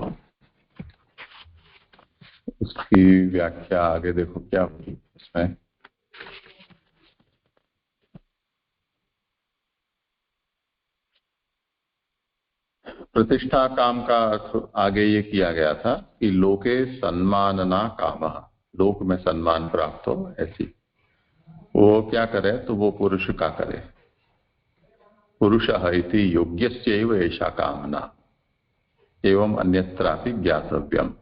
उसकी व्याख्या आगे देखो क्या होगी इसमें। प्रतिष्ठा काम का अर्थ आगे ये किया गया था कि लोके सम्मानना कामः, लोक में सम्मान प्राप्त हो ऐसी। वो क्या करे तो वो पुरुष का करे। पुरुषः इति योग्यस्यैव एषा कामना एवं अन्यत्रापि ज्ञातव्यम।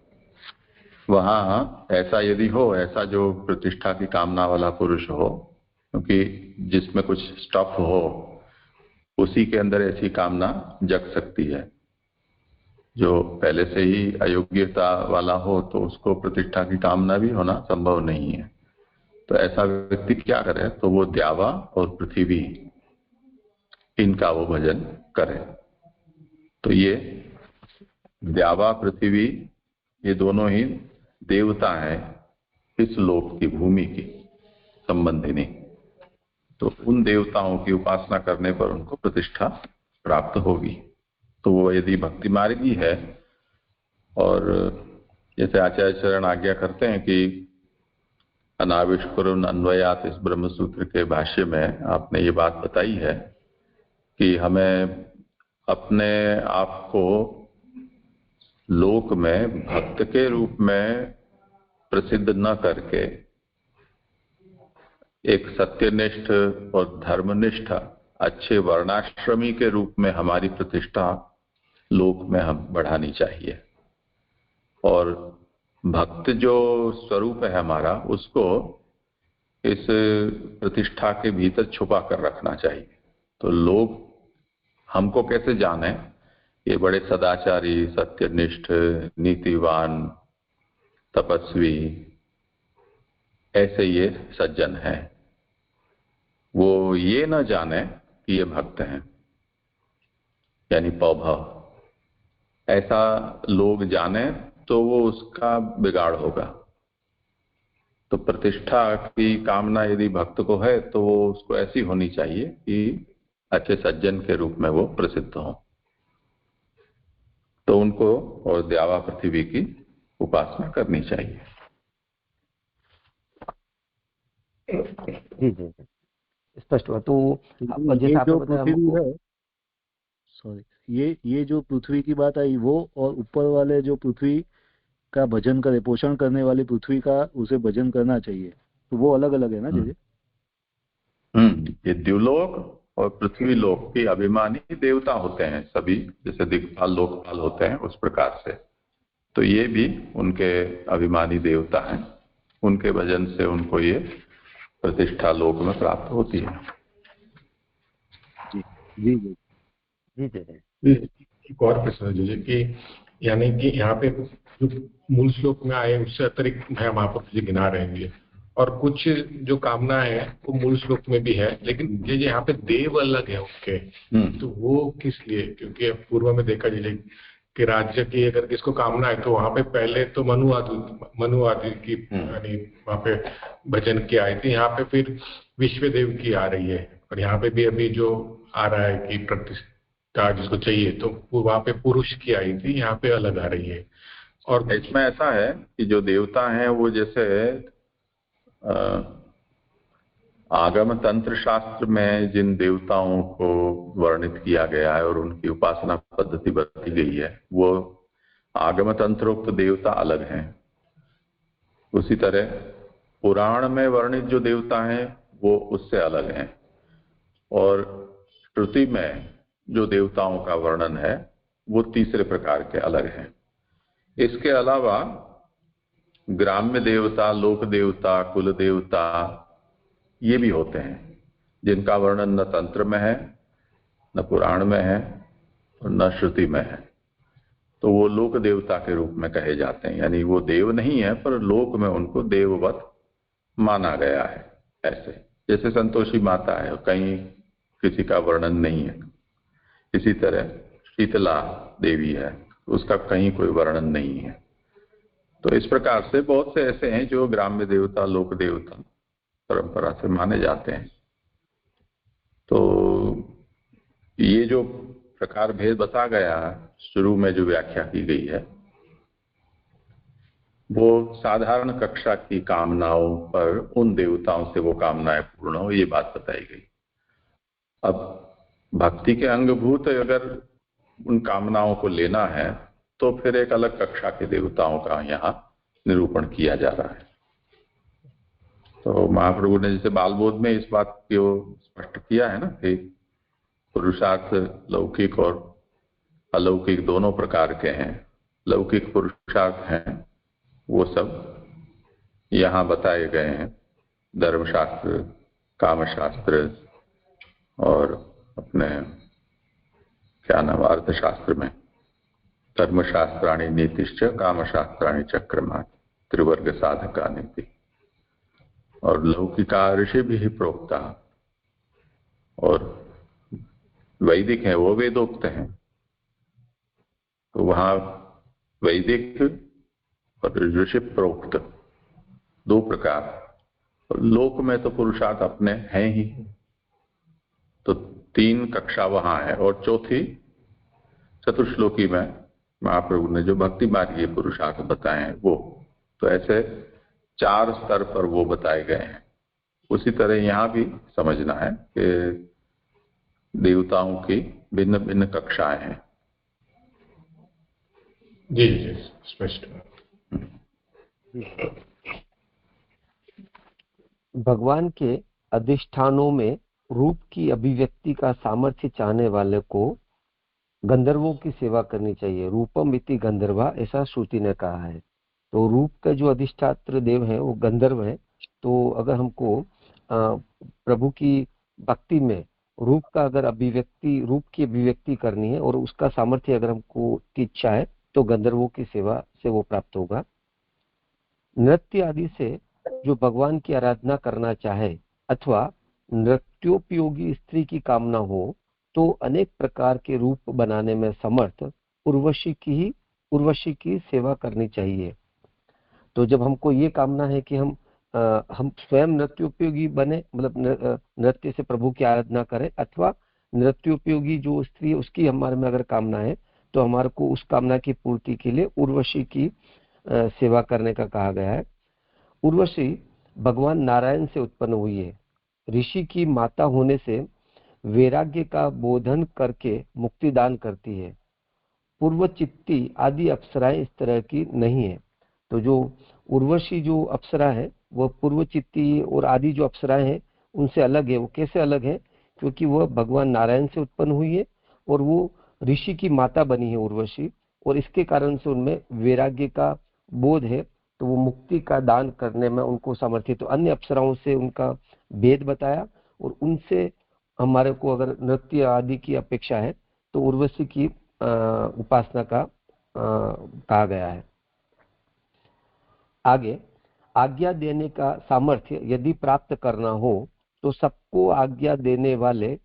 वहां ऐसा यदि हो, ऐसा जो प्रतिष्ठा की कामना वाला पुरुष हो, क्योंकि जिसमें कुछ स्टफ हो उसी के अंदर ऐसी कामना जग सकती है। जो पहले से ही अयोग्यता वाला हो तो उसको प्रतिष्ठा की कामना भी होना संभव नहीं है। तो ऐसा व्यक्ति क्या करे तो वो द्यावा और पृथ्वी इनका वो भजन करे। तो ये द्यावा पृथ्वी ये दोनों ही देवता हैं इस लोक की, भूमि की संबंधिनी। तो उन देवताओं की उपासना करने पर उनको प्रतिष्ठा प्राप्त होगी। तो वो यदि भक्ति मार्गी है, और जैसे आचार्य चरण आज्ञा करते हैं कि अनाविष्कुरुन अन्वयात, इस ब्रह्म सूत्र के भाष्य में आपने ये बात बताई है कि हमें अपने आप को लोक में भक्त के रूप में प्रसिद्ध न करके एक सत्यनिष्ठ और धर्मनिष्ठ अच्छे वर्णाश्रमी के रूप में हमारी प्रतिष्ठा लोक में हम बढ़ानी चाहिए। और भक्त जो स्वरूप है हमारा, उसको इस प्रतिष्ठा के भीतर छुपा कर रखना चाहिए। तो लोग हमको कैसे जाने, ये बड़े सदाचारी, सत्यनिष्ठ, नीतिवान, तपस्वी, ऐसे ये सज्जन हैं। वो ये न जाने कि ये भक्त हैं, यानी पौभाव। ऐसा लोग जाने तो वो उसका बिगाड़ होगा। तो प्रतिष्ठा की कामना यदि भक्त को है तो वो उसको ऐसी होनी चाहिए कि अच्छे सज्जन के रूप में वो प्रसिद्ध हो। तो उनको और द्यावा पृथ्वी की उपासना करनी चाहिए। जी जी स्पष्ट हुआ। तो ये जो पृथ्वी है, सॉरी, ये जो पृथ्वी की बात आई वो, और ऊपर वाले जो पृथ्वी का भजन करे, पोषण करने वाली पृथ्वी का उसे भजन करना चाहिए, तो वो अलग अलग है ना जी? ये द्युलोक और पृथ्वी लोक की अभिमानी देवता होते हैं सभी, जैसे दिक्पाल लोकपाल होते हैं उस प्रकार से। तो ये भी उनके अभिमानी देवता हैं, उनके भजन से उनको ये प्रतिष्ठा लोक में प्राप्त होती है। जी जी जी जी एक और प्रश्न है कि यानी कि यहाँ पे जो मूल श्लोक में आए उससे अतिरिक्त है वहां पर गिना रहेंगे, और कुछ जो कामना है वो मूल श्लोक में भी है, लेकिन ये यहाँ पे देव अलग है उसके, तो वो किस लिए? क्योंकि पूर्व में देखा जाए कि राज्य की अगर किसको कामना है तो वहां पे पहले तो मनु आदि की यानी वहां पे भजन की आई थी, यहाँ पे फिर विश्वदेव की आ रही है, और यहाँ पे भी अभी जो आ रहा है कि प्रतिष्ठा जिसको चाहिए तो वहां पे पुरुष की आई थी, यहाँ पे अलग आ रही है। और इसमें ऐसा है कि जो देवता हैं वो जैसे आगम तंत्र शास्त्र में जिन देवताओं को वर्णित किया गया है और उनकी उपासना पद्धति बताई गई है, वो आगम तंत्रोक्त देवता अलग हैं। उसी तरह पुराण में वर्णित जो देवता हैं वो उससे अलग हैं, और श्रुति में जो देवताओं का वर्णन है वो तीसरे प्रकार के अलग हैं। इसके अलावा ग्राम्य देवता, लोक देवता, कुल देवता ये भी होते हैं, जिनका वर्णन न तंत्र में है, न पुराण में है, और न श्रुति में है। तो वो लोक देवता के रूप में कहे जाते हैं, यानी वो देव नहीं है पर लोक में उनको देववत माना गया है। ऐसे जैसे संतोषी माता है, कहीं किसी का वर्णन नहीं है। इसी तरह शीतला देवी है, उसका कहीं कोई वर्णन नहीं है। तो इस प्रकार से बहुत से ऐसे हैं जो ग्राम्य देवता, लोक देवता परंपरा से माने जाते हैं। तो ये जो प्रकार भेद बता गया शुरू में जो व्याख्या की गई है वो साधारण कक्षा की कामनाओं पर उन देवताओं से वो कामनाएं पूर्ण हो, ये बात बताई गई। अब भक्ति के अंगभूत अगर उन कामनाओं को लेना है तो फिर एक अलग कक्षा के देवताओं का यहाँ निरूपण किया जा रहा है। तो महाप्रभु ने जैसे बालबोध में इस बात को स्पष्ट किया है ना कि पुरुषार्थ लौकिक और अलौकिक दोनों प्रकार के हैं। लौकिक पुरुषार्थ हैं वो सब यहाँ बताए गए हैं, धर्मशास्त्र, कामशास्त्र और अपने क्या नाम अर्थशास्त्र में धर्मशास्त्राणि नीतिश्च कामशास्त्राणि चक्रमात् त्रिवर्ग साधका नीति। और लौकिका ऋषि भी प्रोक्ता, और वैदिक है वो वेदोक्त हैं। तो वहां वैदिक और ऋषि प्रोक्त दो प्रकार, और लोक में तो पुरुषार्थ अपने हैं ही, तो तीन कक्षा वहां है। और चौथी चतुर्श्लोकी में महाप्रभु ने जो भक्ति मार्गीय पुरुषार्थ बताए हैं वो, तो ऐसे 4 स्तर पर वो बताए गए हैं। उसी तरह यहाँ भी समझना है कि देवताओं की भिन्न भिन्न कक्षाएं हैं। जी जी स्पष्ट। भगवान के अधिष्ठानों में रूप की अभिव्यक्ति का सामर्थ्य चाहने वाले को गंधर्वों की सेवा करनी चाहिए। रूपम इति गंधर्वा, ऐसा श्रुति ने कहा है। तो रूप का जो अधिष्ठात्र देव है वो गंधर्व है। तो अगर हमको प्रभु की भक्ति में रूप का अगर रूप की अभिव्यक्ति करनी है और उसका सामर्थ्य अगर हमको की इच्छा है तो गंधर्वों की सेवा से वो प्राप्त होगा। नृत्य आदि से जो भगवान की आराधना करना चाहे अथवा नृत्योपयोगी स्त्री की कामना हो तो अनेक प्रकार के रूप बनाने में समर्थ उर्वशी की सेवा करनी चाहिए। तो जब हमको ये कामना है कि हम स्वयं नृत्योपयोगी बने, मतलब नृत्य से प्रभु की आराधना करें, अथवा नृत्योपयोगी जो स्त्री है उसकी हमारे में अगर कामना है तो हमारे को उस कामना की पूर्ति के लिए उर्वशी की सेवा करने का कहा गया है। उर्वशी भगवान नारायण से उत्पन्न हुई है। ऋषि की माता होने से वैराग्य का बोधन करके मुक्ति दान करती है। पूर्वचित्ती आदि अप्सराएं इस तरह की नहीं है। तो जो उर्वशी जो अप्सरा है वह पूर्वचित्ती और आदि जो अप्सराएं हैं उनसे अलग है। वो कैसे अलग है? क्योंकि वह भगवान नारायण से उत्पन्न हुई है और वो ऋषि की माता बनी है उर्वशी, और इसके कारण से उनमें वैराग्य का बोध है, तो वो मुक्ति का दान करने में उनको सामर्थ्य। तो अन्य अप्सराओं से उनका भेद बताया, और उनसे हमारे को अगर नृत्य आदि की अपेक्षा है तो उर्वशी की उपासना का कहा गया है। आगे, आज्ञा देने का सामर्थ्य यदि प्राप्त करना हो तो सबको आज्ञा देने वाले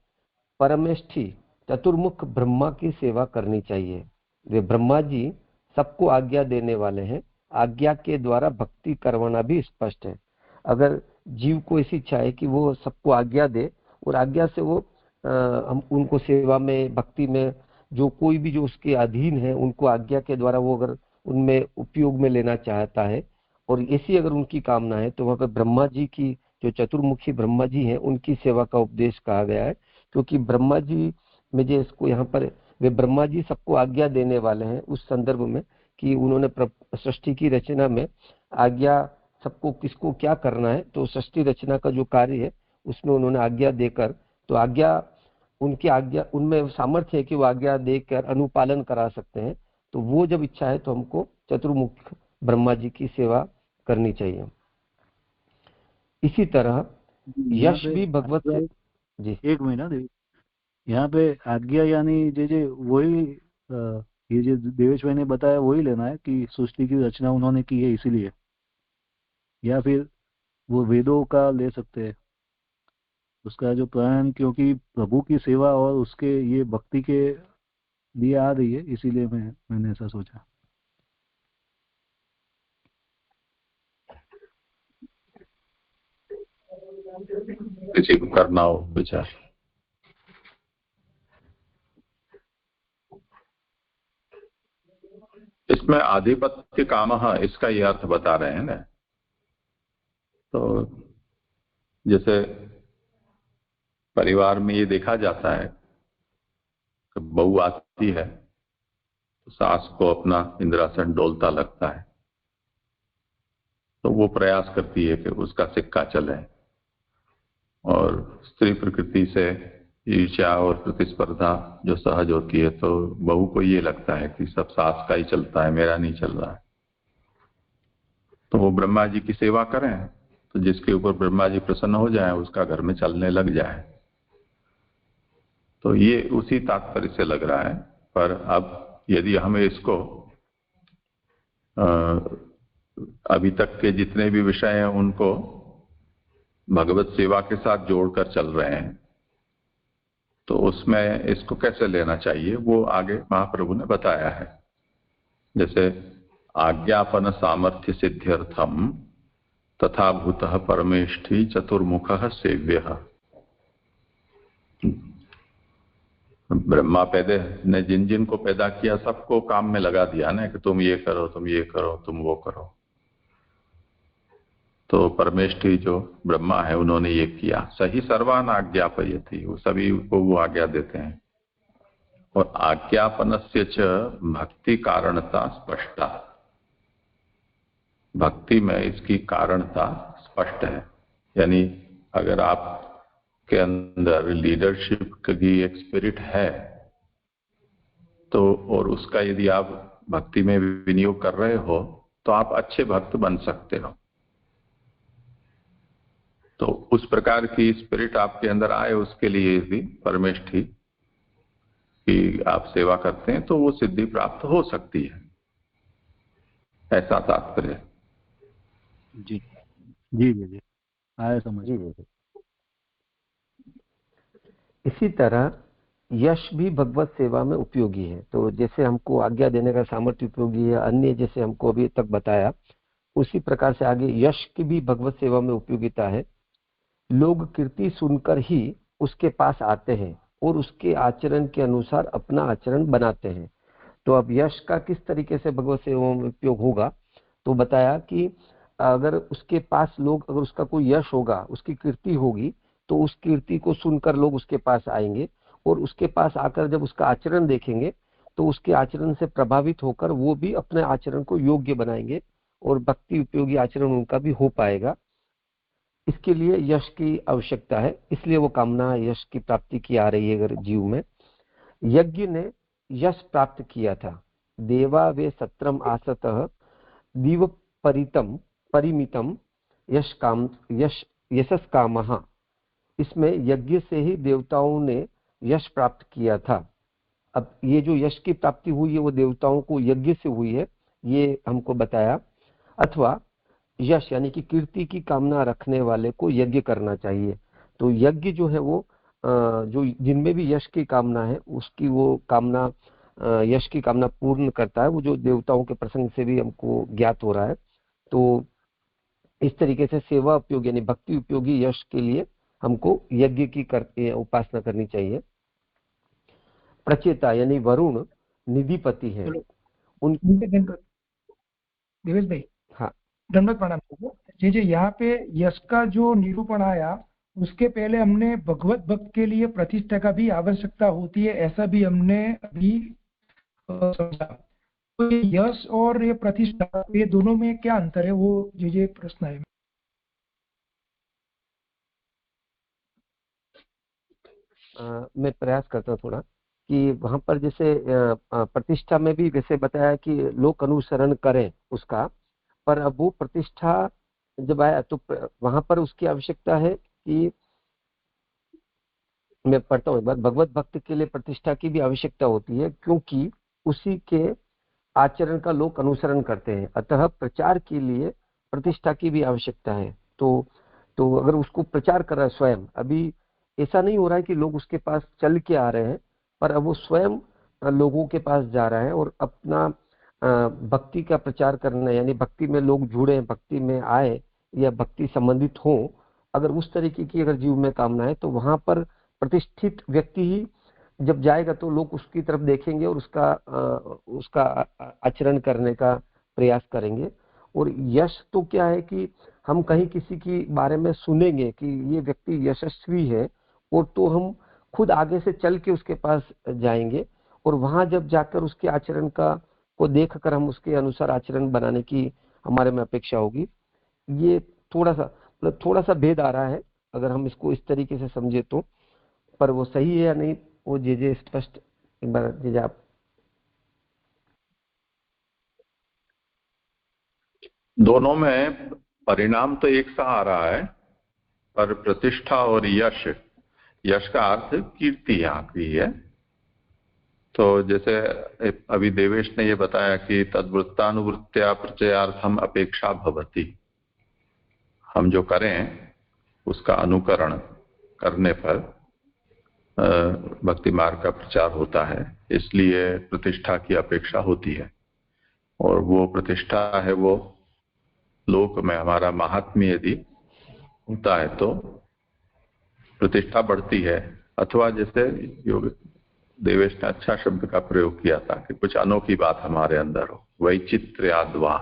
परमेष्ठी चतुर्मुख ब्रह्मा की सेवा करनी चाहिए। वे ब्रह्मा जी सबको आज्ञा देने वाले हैं। आज्ञा के द्वारा भक्ति करवाना भी स्पष्ट है। अगर जीव को ऐसी इच्छा है कि वो सबको आज्ञा दे और आज्ञा से वो हम उनको सेवा में, भक्ति में, जो कोई भी जो उसके अधीन है उनको आज्ञा के द्वारा वो अगर उनमें उपयोग में लेना चाहता है और ऐसी अगर उनकी कामना है तो वहां पर ब्रह्मा जी की, जो चतुर्मुखी ब्रह्मा जी हैं, उनकी सेवा का उपदेश कहा गया है। क्योंकि ब्रह्मा जी में जो इसको यहाँ पर वे ब्रह्मा जी सबको आज्ञा देने वाले हैं उस संदर्भ में कि उन्होंने सृष्टि की रचना में आज्ञा सबको किसको क्या करना है, तो सृष्टि रचना का जो कार्य है उसमें उन्होंने आज्ञा देकर, तो आज्ञा उनकी आज्ञा उनमें सामर्थ्य है कि वो आज्ञा देकर अनुपालन करा सकते हैं। तो वो जब इच्छा है तो हमको चतुर्मुख ब्रह्मा जी की सेवा करनी चाहिए। इसी तरह यश भी भगवत जी। एक महीना देवी, यहाँ पे आज्ञा यानी जे वही ये जो देवेश भाई ने बताया वही लेना है कि सृष्टि की रचना उन्होंने की है इसीलिए, या फिर वो वेदों का ले सकते हैं उसका जो प्राण, क्योंकि प्रभु की सेवा और उसके ये भक्ति के लिए आ रही है, इसीलिए मैंने ऐसा सोचा। किसी को करना हो विचार। इसमें आधिपत्य काम, इसका ये अर्थ बता रहे हैं ना। तो जैसे परिवार में ये देखा जाता है कि बहू आती है तो सास को अपना इंद्रासन डोलता लगता है, तो वो प्रयास करती है कि उसका सिक्का चले, और स्त्री प्रकृति से ईर्ष्या और प्रतिस्पर्धा जो सहज होती है, तो बहू को ये लगता है कि सब सास का ही चलता है, मेरा नहीं चल रहा है। तो वो ब्रह्मा जी की सेवा करें तो जिसके ऊपर ब्रह्मा जी प्रसन्न हो जाए उसका घर में चलने लग जाए। तो ये उसी तात्पर्य से लग रहा है। पर अब यदि हमें इसको अभी तक के जितने भी विषय हैं उनको भगवत सेवा के साथ जोड़कर चल रहे हैं, तो उसमें इसको कैसे लेना चाहिए वो आगे महाप्रभु ने बताया है। जैसे आज्ञापन सामर्थ्य सिद्ध्यर्थम तथा भूतः परमेष्ठी चतुर्मुखः सेव्यः। ब्रह्मा ने जिन जिन को पैदा किया सबको काम में लगा दिया ना कि तुम ये करो, तुम ये करो, तुम वो करो। तो परमेष्ठी जो ब्रह्मा है उन्होंने ये किया। सही सर्वान आज्ञापयति, वो सभी को वो आज्ञा देते हैं। और आज्ञापनस्य च भक्ति कारणता स्पष्टा, भक्ति में इसकी कारणता स्पष्ट है। यानी अगर आप के अंदर लीडरशिप की एक स्पिरिट है तो, और उसका यदि आप भक्ति में विनियोग कर रहे हो तो आप अच्छे भक्त बन सकते हो। तो उस प्रकार की स्पिरिट आपके अंदर आए उसके लिए यदि परमेष्ठी की आप सेवा करते हैं तो वो सिद्धि प्राप्त हो सकती है, ऐसा तात्पर्य। जी जी जी जी आया समझ। जी जी। इसी तरह यश भी भगवत सेवा में उपयोगी है। तो जैसे हमको आज्ञा देने का सामर्थ्य उपयोगी है, अन्य जैसे हमको अभी तक बताया, उसी प्रकार से आगे यश की भी भगवत सेवा में उपयोगिता है। लोग कीर्ति सुनकर ही उसके पास आते हैं और उसके आचरण के अनुसार अपना आचरण बनाते हैं। तो अब यश का किस तरीके से भगवत सेवा में उपयोग होगा, तो बताया कि अगर उसके पास लोग, अगर उसका कोई यश होगा, उसकी कीर्ति होगी, तो उस कीर्ति को सुनकर लोग उसके पास आएंगे और उसके पास आकर जब उसका आचरण देखेंगे तो उसके आचरण से प्रभावित होकर वो भी अपने आचरण को योग्य बनाएंगे और भक्ति उपयोगी आचरण उनका भी हो पाएगा। इसके लिए यश की आवश्यकता है, इसलिए वो कामना यश की प्राप्ति की आ रही है अगर जीव में। यज्ञ ने यश प्राप्त किया था। देवा वे सत्रम आसतः दीव परितम परिमितम यश काम यशस कामः। इसमें यज्ञ से ही देवताओं ने यश प्राप्त किया था। अब ये जो यश की प्राप्ति हुई है वो देवताओं को यज्ञ से हुई है, ये हमको बताया। अथवा यश यानी कि कीर्ति की कामना रखने वाले को यज्ञ करना चाहिए। तो यज्ञ जो है वो जो जिनमें भी यश की कामना है उसकी वो कामना, यश की कामना पूर्ण करता है, वो जो देवताओं के प्रसंग से भी हमको ज्ञात हो रहा है। तो इस तरीके से सेवा उपयोगी यानी भक्ति उपयोगी यश के लिए हमको यज्ञ की उपासना करनी चाहिए। प्रचेता यानी वरुण निधिपति है उनके देवेश भाई। हाँ, दंडवत प्रणाम। जी जी, यहाँ पे यश का जो निरूपण आया उसके पहले हमने भगवत भक्त के लिए प्रतिष्ठा का भी आवश्यकता होती है, ऐसा भी हमने अभी समझा। तो ये यश और ये प्रतिष्ठा, ये दोनों में क्या अंतर है, वो जी प्रश्न है। मैं प्रयास करता हूँ थोड़ा कि वहां पर जैसे प्रतिष्ठा में भी वैसे बताया कि लोग अनुसरण करें उसका, पर अब वो प्रतिष्ठा जब आया तो वहां पर उसकी आवश्यकता है कि, मैं पढ़ता हूँ एक बार, भगवत भक्त के लिए प्रतिष्ठा की भी आवश्यकता होती है क्योंकि उसी के आचरण का लोग अनुसरण करते हैं, अतः प्रचार के लिए प्रतिष्ठा की भी आवश्यकता है। तो अगर उसको प्रचार कर रहा है स्वयं, अभी ऐसा नहीं हो रहा है कि लोग उसके पास चल के आ रहे हैं, पर अब वो स्वयं लोगों के पास जा रहा है और अपना भक्ति का प्रचार करना, यानी भक्ति में लोग जुड़े, भक्ति में आए या भक्ति संबंधित हो, अगर उस तरीके की अगर जीव में कामना है तो वहां पर प्रतिष्ठित व्यक्ति ही जब जाएगा तो लोग उसकी तरफ देखेंगे और उसका आचरण करने का प्रयास करेंगे। और यश तो क्या है कि हम कहीं किसी के बारे में सुनेंगे कि ये व्यक्ति यशस्वी है, और तो हम खुद आगे से चल के उसके पास जाएंगे और वहां जब जाकर उसके आचरण को देखकर हम उसके अनुसार आचरण बनाने की हमारे में अपेक्षा होगी। ये थोड़ा सा भेद आ रहा है अगर हम इसको इस तरीके से समझे तो, पर वो सही है या नहीं वो जे स्पष्ट एक बार जे आप। दोनों में परिणाम तो एक सा आ रहा है, पर प्रतिष्ठा और यश का अर्थ कीर्ति यहाँ की है। तो जैसे अभी देवेश ने ये बताया कि तद्वृत्तानुवृत्त्या प्रचयार्थम अपेक्षा भवति, हम जो करें उसका अनुकरण करने पर भक्ति मार्ग का प्रचार होता है, इसलिए प्रतिष्ठा की अपेक्षा होती है। और वो प्रतिष्ठा है वो लोक में हमारा महात्म्य यदि होता है तो प्रतिष्ठा बढ़ती है। अथवा जैसे योग देवेश ने अच्छा शब्द का प्रयोग किया था कि कुछ अनोखी बात हमारे अंदर हो, वैचित्र्याद्वा,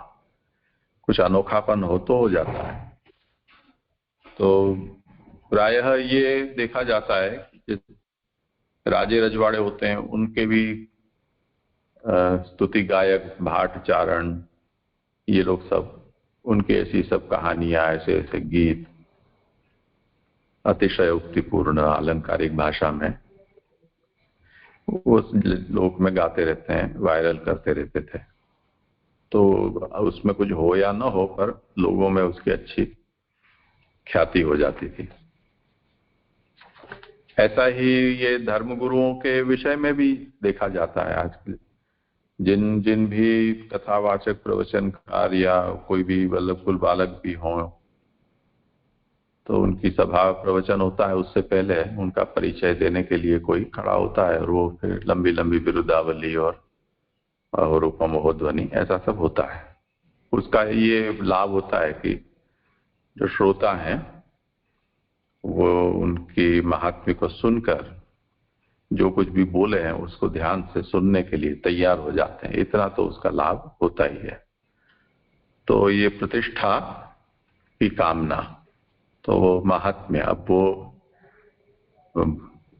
कुछ अनोखापन हो तो हो जाता है। तो प्रायः ये देखा जाता है कि राजे रजवाड़े होते हैं उनके भी स्तुति गायक, भाट चारण, ये लोग सब, उनके ऐसी सब कहानियां, ऐसे ऐसे गीत अतिशय उक्तिपूर्ण आलंकारिक भाषा में उस लोक में गाते रहते हैं, वायरल करते रहते थे। तो उसमें कुछ हो या न हो, पर लोगों में उसकी अच्छी ख्याति हो जाती थी। ऐसा ही ये धर्मगुरुओं के विषय में भी देखा जाता है आजकल। जिन भी कथावाचक, प्रवचनकार या कोई भी वल्लभ कुल बालक भी हों, तो उनकी सभा प्रवचन होता है, उससे पहले उनका परिचय देने के लिए कोई खड़ा होता है और वो फिर लंबी लंबी बिरुदावली और उपमहोध्वनि ऐसा सब होता है। उसका ये लाभ होता है कि जो श्रोता हैं वो उनकी महात्म्य को सुनकर जो कुछ भी बोले हैं उसको ध्यान से सुनने के लिए तैयार हो जाते हैं। इतना तो उसका लाभ होता ही है। तो ये प्रतिष्ठा की कामना, तो वो महात्म्य अब वो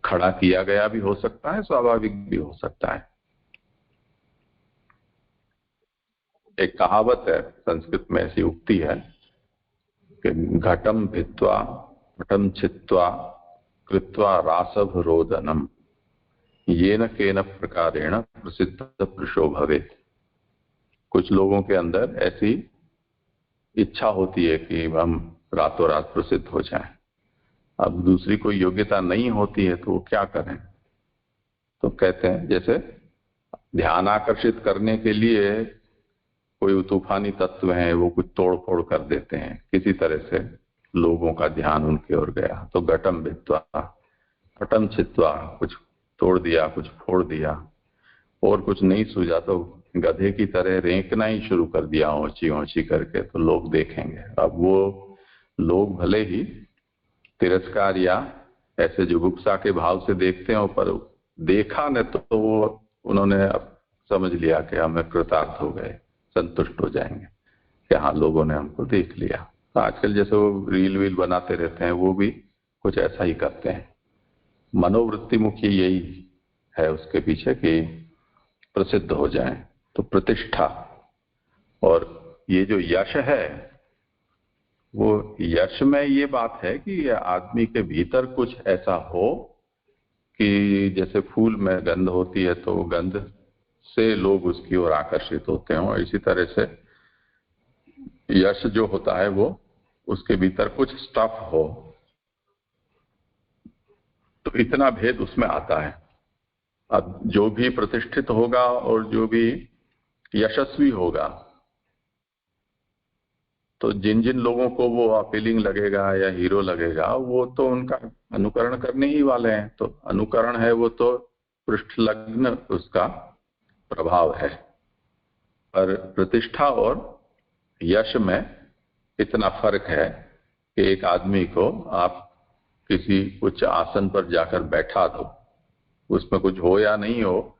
खड़ा किया गया भी हो सकता है, स्वाभाविक भी हो सकता है। एक कहावत है संस्कृत में, ऐसी उक्ति है कि घटम भित्वा घटम छित्वा कृत्वा रासभ रोदनम येन केन प्रकारेण प्रसिद्ध पुरुषो भवेत्। कुछ लोगों के अंदर ऐसी इच्छा होती है कि हम रातों रात प्रसिद्ध हो जाएं। अब दूसरी कोई योग्यता नहीं होती है तो वो क्या करें? तो कहते हैं जैसे ध्यान आकर्षित करने के लिए कोई तूफानी तत्व हैं, वो कुछ तोड़ फोड़ कर देते हैं, किसी तरह से लोगों का ध्यान उनकी ओर गया तो घटम भित्वा घटम छित्वा, कुछ तोड़ दिया, कुछ फोड़ दिया, और कुछ नहीं सूझा तो गधे की तरह रेंकना ही शुरू कर दिया ऊंची ऊंची करके, तो लोग देखेंगे। अब वो लोग भले ही तिरस्कार या ऐसे जुगुप्सा के भाव से देखते हैं, पर देखा न तो वो उन्होंने अब समझ लिया कि हमें कृतार्थ हो गए, संतुष्ट हो जाएंगे कि हाँ लोगों ने हमको देख लिया। तो आजकल जैसे वो रील वील बनाते रहते हैं, वो भी कुछ ऐसा ही करते हैं। मनोवृत्ति मुख्य यही है उसके पीछे कि प्रसिद्ध हो जाएं। तो प्रतिष्ठा और ये जो यश है, वो यश में ये बात है कि आदमी के भीतर कुछ ऐसा हो कि जैसे फूल में गंध होती है तो गंध से लोग उसकी ओर आकर्षित होते हों, इसी तरह से यश जो होता है वो उसके भीतर कुछ स्टफ हो, तो इतना भेद उसमें आता है। अब जो भी प्रतिष्ठित होगा और जो भी यशस्वी होगा, तो जिन जिन लोगों को वो अपीलिंग लगेगा या हीरो लगेगा, वो तो उनका अनुकरण करने ही वाले हैं। तो अनुकरण है वो तो पृष्ठलग्न उसका प्रभाव है। पर प्रतिष्ठा और यश में इतना फर्क है कि एक आदमी को आप किसी उच्च आसन पर जाकर बैठा दो, उसमें कुछ हो या नहीं हो,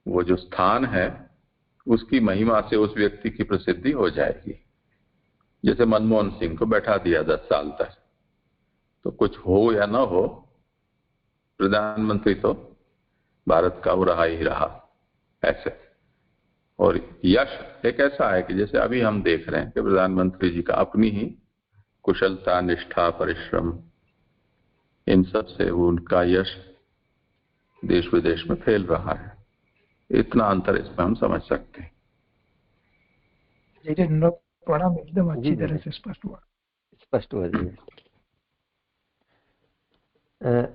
वो जो स्थान है उसकी महिमा से उस व्यक्ति की प्रसिद्धि हो जाएगी। जैसे मनमोहन सिंह को बैठा दिया 10 साल तक, तो कुछ हो या ना हो, प्रधानमंत्री तो भारत का वो रहा ही रहा ऐसे। और यश एक ऐसा है कि जैसे अभी हम देख रहे हैं कि प्रधानमंत्री जी का अपनी ही कुशलता, निष्ठा, परिश्रम, इन सब से वो उनका यश देश विदेश में फैल रहा है। इतना अंतर इसमें हम समझ सकते हैं। प्रणाम, एकदम अच्छी तरह से स्पष्ट हुआ जी।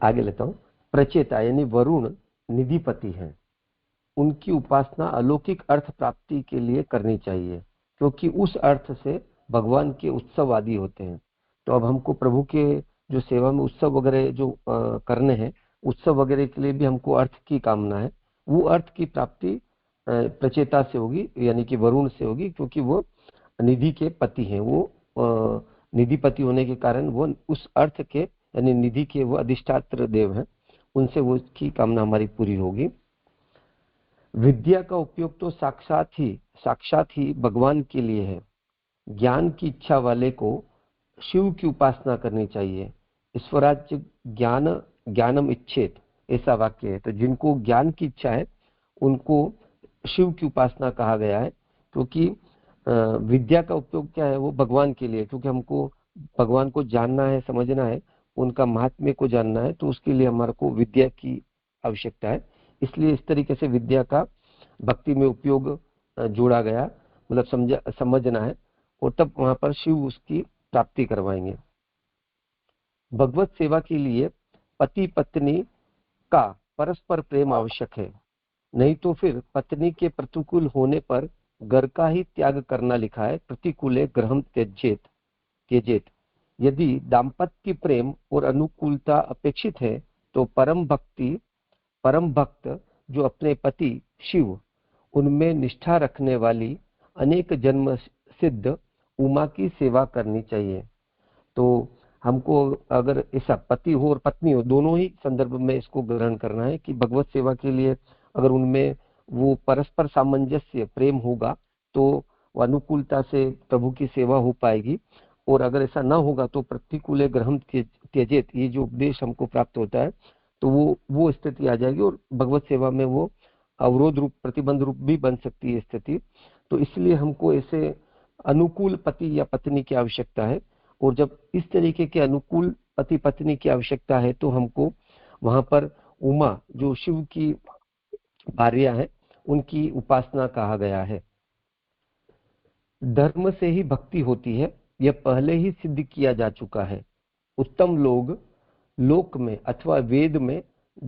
आगे लेता हूँ। प्रचेता यानी वरुण निधिपति हैं, उनकी उपासना अलौकिक अर्थ प्राप्ति के लिए करनी चाहिए, क्योंकि उस अर्थ से भगवान के उत्सव आदि होते हैं। तो अब हमको प्रभु के जो सेवा में उत्सव वगैरह जो करने हैं, उत्सव वगैरह के लिए भी हमको अर्थ की कामना है। वो अर्थ की प्राप्ति प्रचेता से होगी, यानी कि वरुण से होगी, क्योंकि वो निधि के पति हैं। वो निधिपति होने के कारण वो उस अर्थ के यानी निधि के वो अधिष्ठात्र देव हैं, उनसे वो की कामना हमारी पूरी होगी। विद्या का उपयोग तो साक्षात ही भगवान के लिए है। ज्ञान की इच्छा वाले को शिव की उपासना करनी चाहिए। ईश्वराज्य ज्ञानम इच्छेत, ऐसा वाक्य है। तो जिनको ज्ञान की इच्छा है उनको शिव की उपासना कहा गया है, क्योंकि विद्या का उपयोग क्या है, वो भगवान के लिए, क्योंकि हमको भगवान को जानना है, समझना है, उनका महात्म्य को जानना है, तो उसके लिए हमारे को विद्या की आवश्यकता है। इसलिए इस तरीके से विद्या का भक्ति में उपयोग जोड़ा गया, मतलब समझना है, और तब वहां पर शिव उसकी प्राप्ति करवाएंगे। भगवत सेवा के लिए पति पत्नी का परस्पर प्रेम आवश्यक है, नहीं तो फिर पत्नी के प्रतिकूल होने पर घर का ही त्याग करना लिखा है। प्रतिकूले ग्रहम त्यजेत, यदि दाम्पत्य प्रेम और अनुकूलता अपेक्षित है तो परम भक्त जो अपने पति शिव उनमें निष्ठा रखने वाली अनेक जन्म सिद्ध उमा की सेवा करनी चाहिए। तो हमको अगर ऐसा पति हो और पत्नी हो, दोनों ही संदर्भ में इसको ग्रहण करना है कि भगवत सेवा के लिए अगर उनमें वो परस्पर सामंजस्य प्रेम होगा तो वो अनुकूलता से प्रभु की सेवा हो पाएगी, और अगर ऐसा ना होगा तो प्रतिकूल ग्रहम त्यजेत, ये जो उपदेश हमको प्राप्त होता है तो वो स्थिति आ जाएगी और भगवत सेवा में वो अवरोध रूप प्रतिबंध रूप भी बन सकती है स्थिति। तो इसलिए हमको ऐसे अनुकूल पति या पत्नी की आवश्यकता है, और जब इस तरीके के अनुकूल पति पत्नी की आवश्यकता है तो हमको वहां पर उमा जो शिव की भार्या है उनकी उपासना कहा गया है। धर्म से ही भक्ति होती है, यह पहले ही सिद्ध किया जा चुका है। उत्तम लोग लोक में अथवा वेद में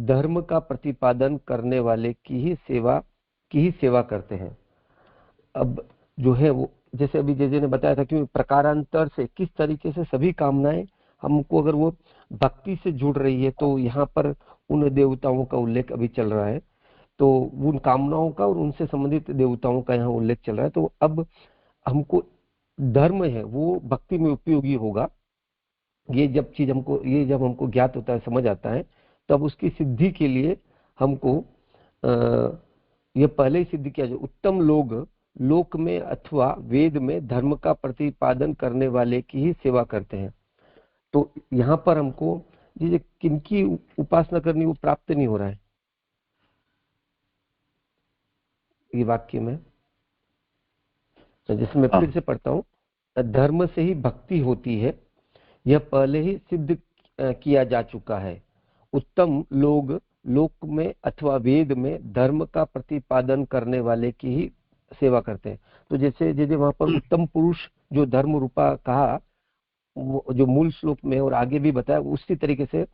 धर्म का प्रतिपादन करने वाले की ही सेवा करते हैं। अब जो है वो जैसे अभी जे ने बताया था कि प्रकारांतर से किस तरीके से सभी कामनाएं हमको अगर वो भक्ति से जुड़ रही है, तो यहाँ पर उन देवताओं का उल्लेख अभी चल रहा है, तो उन कामनाओं का और उनसे संबंधित देवताओं का यहाँ उल्लेख चल रहा है। तो अब हमको धर्म है वो भक्ति में उपयोगी होगा। ये जब हमको ज्ञात होता है, समझ आता है, तब उसकी सिद्धि के लिए हमको ये पहले ही सिद्ध किया जाए। उत्तम लोग लोक में अथवा वेद में धर्म का प्रतिपादन करने वाले की ही सेवा करते हैं। तो यहाँ पर हमको ये किनकी उपासना करनी वो प्राप्त नहीं हो रहा है ये वाक्य में, जैसे मैं फिर से पढ़ता हूँ, धर्म से ही भक्ति होती है, यह पहले ही सिद्ध किया जा चुका है। उत्तम लोग लोक में अथवा वेद में धर्म का प्रतिपादन करने वाले की ही सेवा करते हैं। तो जैसे वहां पर उत्तम पुरुष जो धर्म रूपा कहा, जो मूल श्लोक में और आगे भी बताया, उसी तरीके से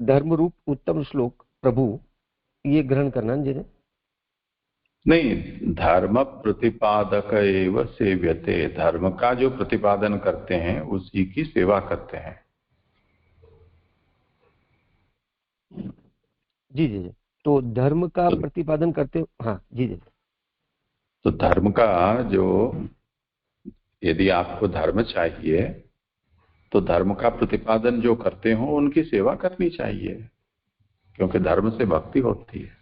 धर्म रूप उत्तम श्लोक प्रभु ये ग्रहण करना जी नहीं, धर्म प्रतिपादक एव सेव्यते, धर्म का जो प्रतिपादन करते हैं उसी की सेवा करते हैं। जी जी जी। तो धर्म का प्रतिपादन करते, हाँ जी जी। तो धर्म का जो, यदि आपको धर्म चाहिए तो धर्म का प्रतिपादन जो करते हो उनकी सेवा करनी चाहिए, क्योंकि धर्म से भक्ति होती है,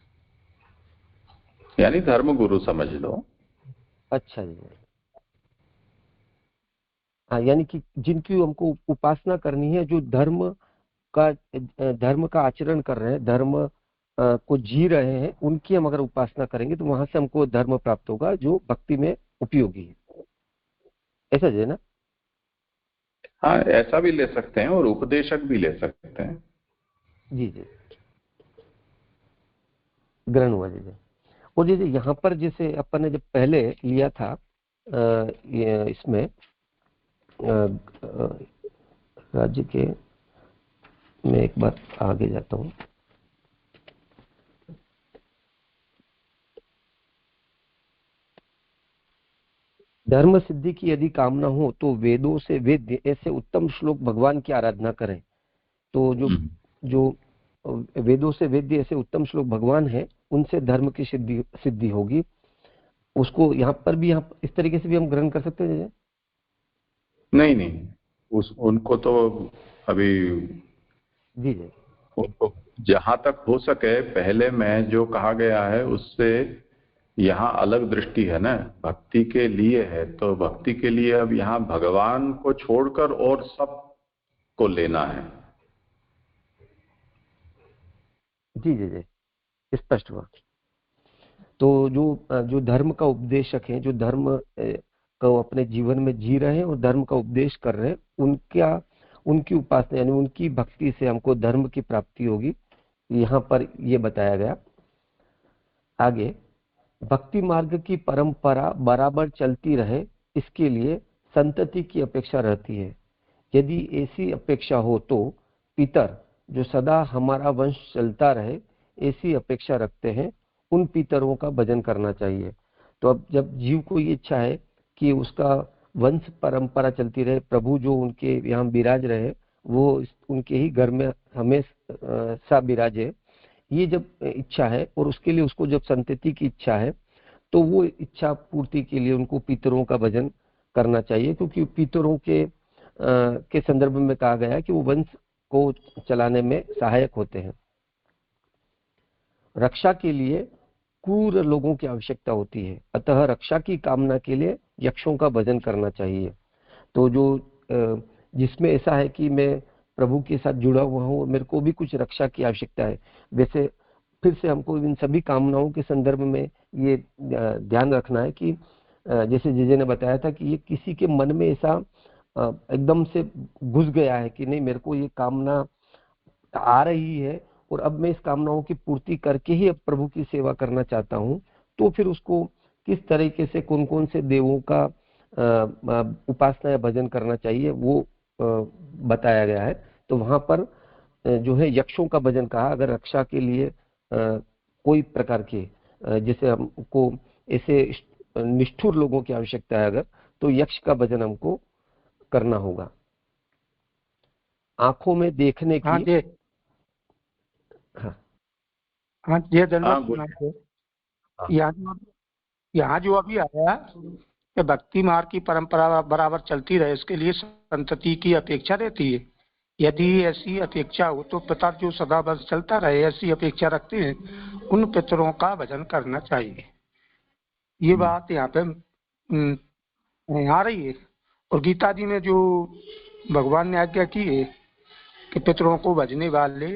यानी धर्म गुरु समझ लो। अच्छा जी। हाँ, यानी कि जिनकी हमको उपासना करनी है, जो धर्म का आचरण कर रहे हैं, धर्म को जी रहे हैं, उनकी हम अगर उपासना करेंगे तो वहां से हमको धर्म प्राप्त होगा जो भक्ति में उपयोगी है। ऐसा जी ना? हाँ, ऐसा भी ले सकते हैं और उपदेशक भी ले सकते हैं। जी जी, ग्रहण हुआ जी। और जैसे यहाँ पर जैसे अपन ने जब पहले लिया था इसमें राज्य के, मैं एक बार आगे जाता हूँ। धर्म सिद्धि की यदि कामना हो तो वेदों से वेद्य ऐसे उत्तम श्लोक भगवान की आराधना करें। तो जो वेदों से वेद्य ऐसे उत्तम श्लोक भगवान है, उनसे धर्म की सिद्धि होगी। उसको यहाँ पर भी इस तरीके से भी हम ग्रहण कर सकते हैं। नहीं, उनको तो अभी जी जी, उनको जहां तक हो सके पहले में जो कहा गया है उससे यहाँ अलग दृष्टि है ना, भक्ति के लिए है, तो भक्ति के लिए अब यहाँ भगवान को छोड़कर और सब को लेना है। जी जी जी, स्पष्ट हुआ। तो जो धर्म का उपदेशक है, जो धर्म को अपने जीवन में जी रहे हैं और धर्म का उपदेश कर रहे हैं, उनकी उपासना यानी उनकी भक्ति से हमको धर्म की प्राप्ति होगी। यहाँ पर ये बताया गया। आगे, भक्ति मार्ग की परंपरा बराबर चलती रहे, इसके लिए संतति की अपेक्षा रहती है। यदि ऐसी अपेक्षा हो तो पितर जो सदा हमारा वंश चलता रहे ऐसी अपेक्षा रखते हैं, उन पितरों का भजन करना चाहिए। तो अब जब जीव को ये इच्छा है कि उसका वंश परंपरा चलती रहे, प्रभु जो उनके यहाँ विराज रहे वो उनके ही घर में हमेशा विराजे, ये जब इच्छा है और उसके लिए उसको जब संतति की इच्छा है तो वो इच्छा पूर्ति के लिए उनको पितरों का भजन करना चाहिए, क्योंकि पितरों के संदर्भ में कहा गया है कि वो वंश को चलाने में सहायक होते हैं। रक्षा के लिए क्रूर लोगों की आवश्यकता होती है, अतः रक्षा की कामना के लिए यक्षों का भजन करना चाहिए। तो जो जिसमें ऐसा है कि मैं प्रभु के साथ जुड़ा हुआ हूँ, मेरे को भी कुछ रक्षा की आवश्यकता है, वैसे फिर से हमको इन सभी कामनाओं के संदर्भ में ये ध्यान रखना है कि जैसे जीजे ने बताया था कि ये किसी के मन में ऐसा एकदम से घुस गया है कि नहीं, मेरे को ये कामना आ रही है और अब मैं इस कामनाओं की पूर्ति करके ही अब प्रभु की सेवा करना चाहता हूँ, तो फिर उसको किस तरीके से कौन कौन से देवों का उपासना या भजन करना चाहिए वो बताया गया है। तो वहां पर जो है यक्षों का भजन कहा। अगर रक्षा के लिए कोई प्रकार के जैसे हमको ऐसे निष्ठुर लोगों की आवश्यकता है अगर, तो यक्ष का भजन हमको करना होगा। आंखों में देखने की यहाँ जो अभी आया कि भक्ति मार्ग की परंपरा बराबर चलती रहे, इसके लिए संतति की अपेक्षा रहती है। यदि ऐसी अपेक्षा हो तो पितर जो सदा बस चलता रहे ऐसी अपेक्षा रखते हैं, उन पितरों का भजन करना चाहिए। ये बात यहाँ पे आ रही है। और गीता जी में जो भगवान ने आज्ञा की है कि पितरों को भजने वाले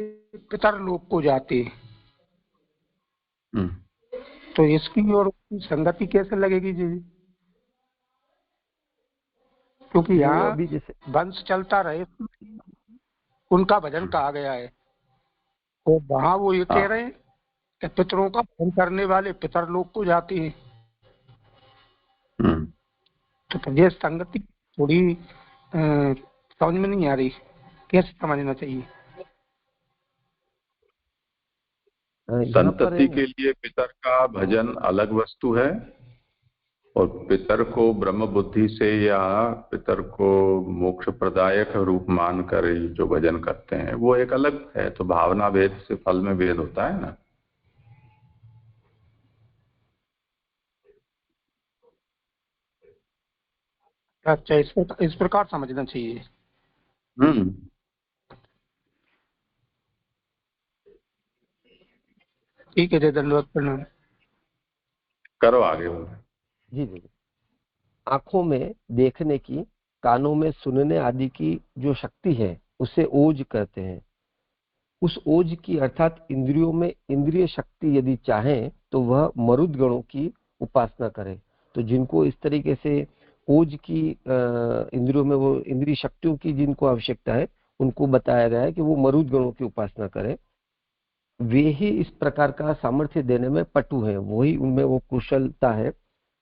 पितर लोक को जाते हैं, तो इसकी और संगति कैसे लगेगी जी? क्योंकि यहाँ वंश चलता रहे उनका भजन कहा गया है, और वहाँ वो ये कह रहे हैं कि पितरों का भजन करने वाले पितर लोक को जाते हैं। तो ये संगति थोड़ी समझ में नहीं आ रही, कैसे समझना चाहिए? संतति के लिए पितर का भजन अलग वस्तु है, और पितर को ब्रह्म बुद्धि से या पितर को मोक्ष प्रदायक रूप मानकर जो भजन करते हैं वो एक अलग है। तो भावना भेद से फल में भेद होता है ना। अच्छा, इस प्रकार समझना चाहिए। ठीक है, धन्यवाद, प्रणाम। करो आगे। जी। आंखों में देखने की, कानों में सुनने आदि की जो शक्ति है उसे ओज कहते हैं। उस ओज की अर्थात इंद्रियों में इंद्रिय शक्ति यदि चाहे तो वह मरुद गणों की उपासना करे। तो जिनको इस तरीके से ओज की इंद्रियों में वो इंद्रिय शक्तियों की जिनको आवश्यकता है उनको बताया गया है कि वो मरुद गणों की उपासना करें। वे ही इस प्रकार का सामर्थ्य देने में पटु है, वही उनमें वो कुशलता है,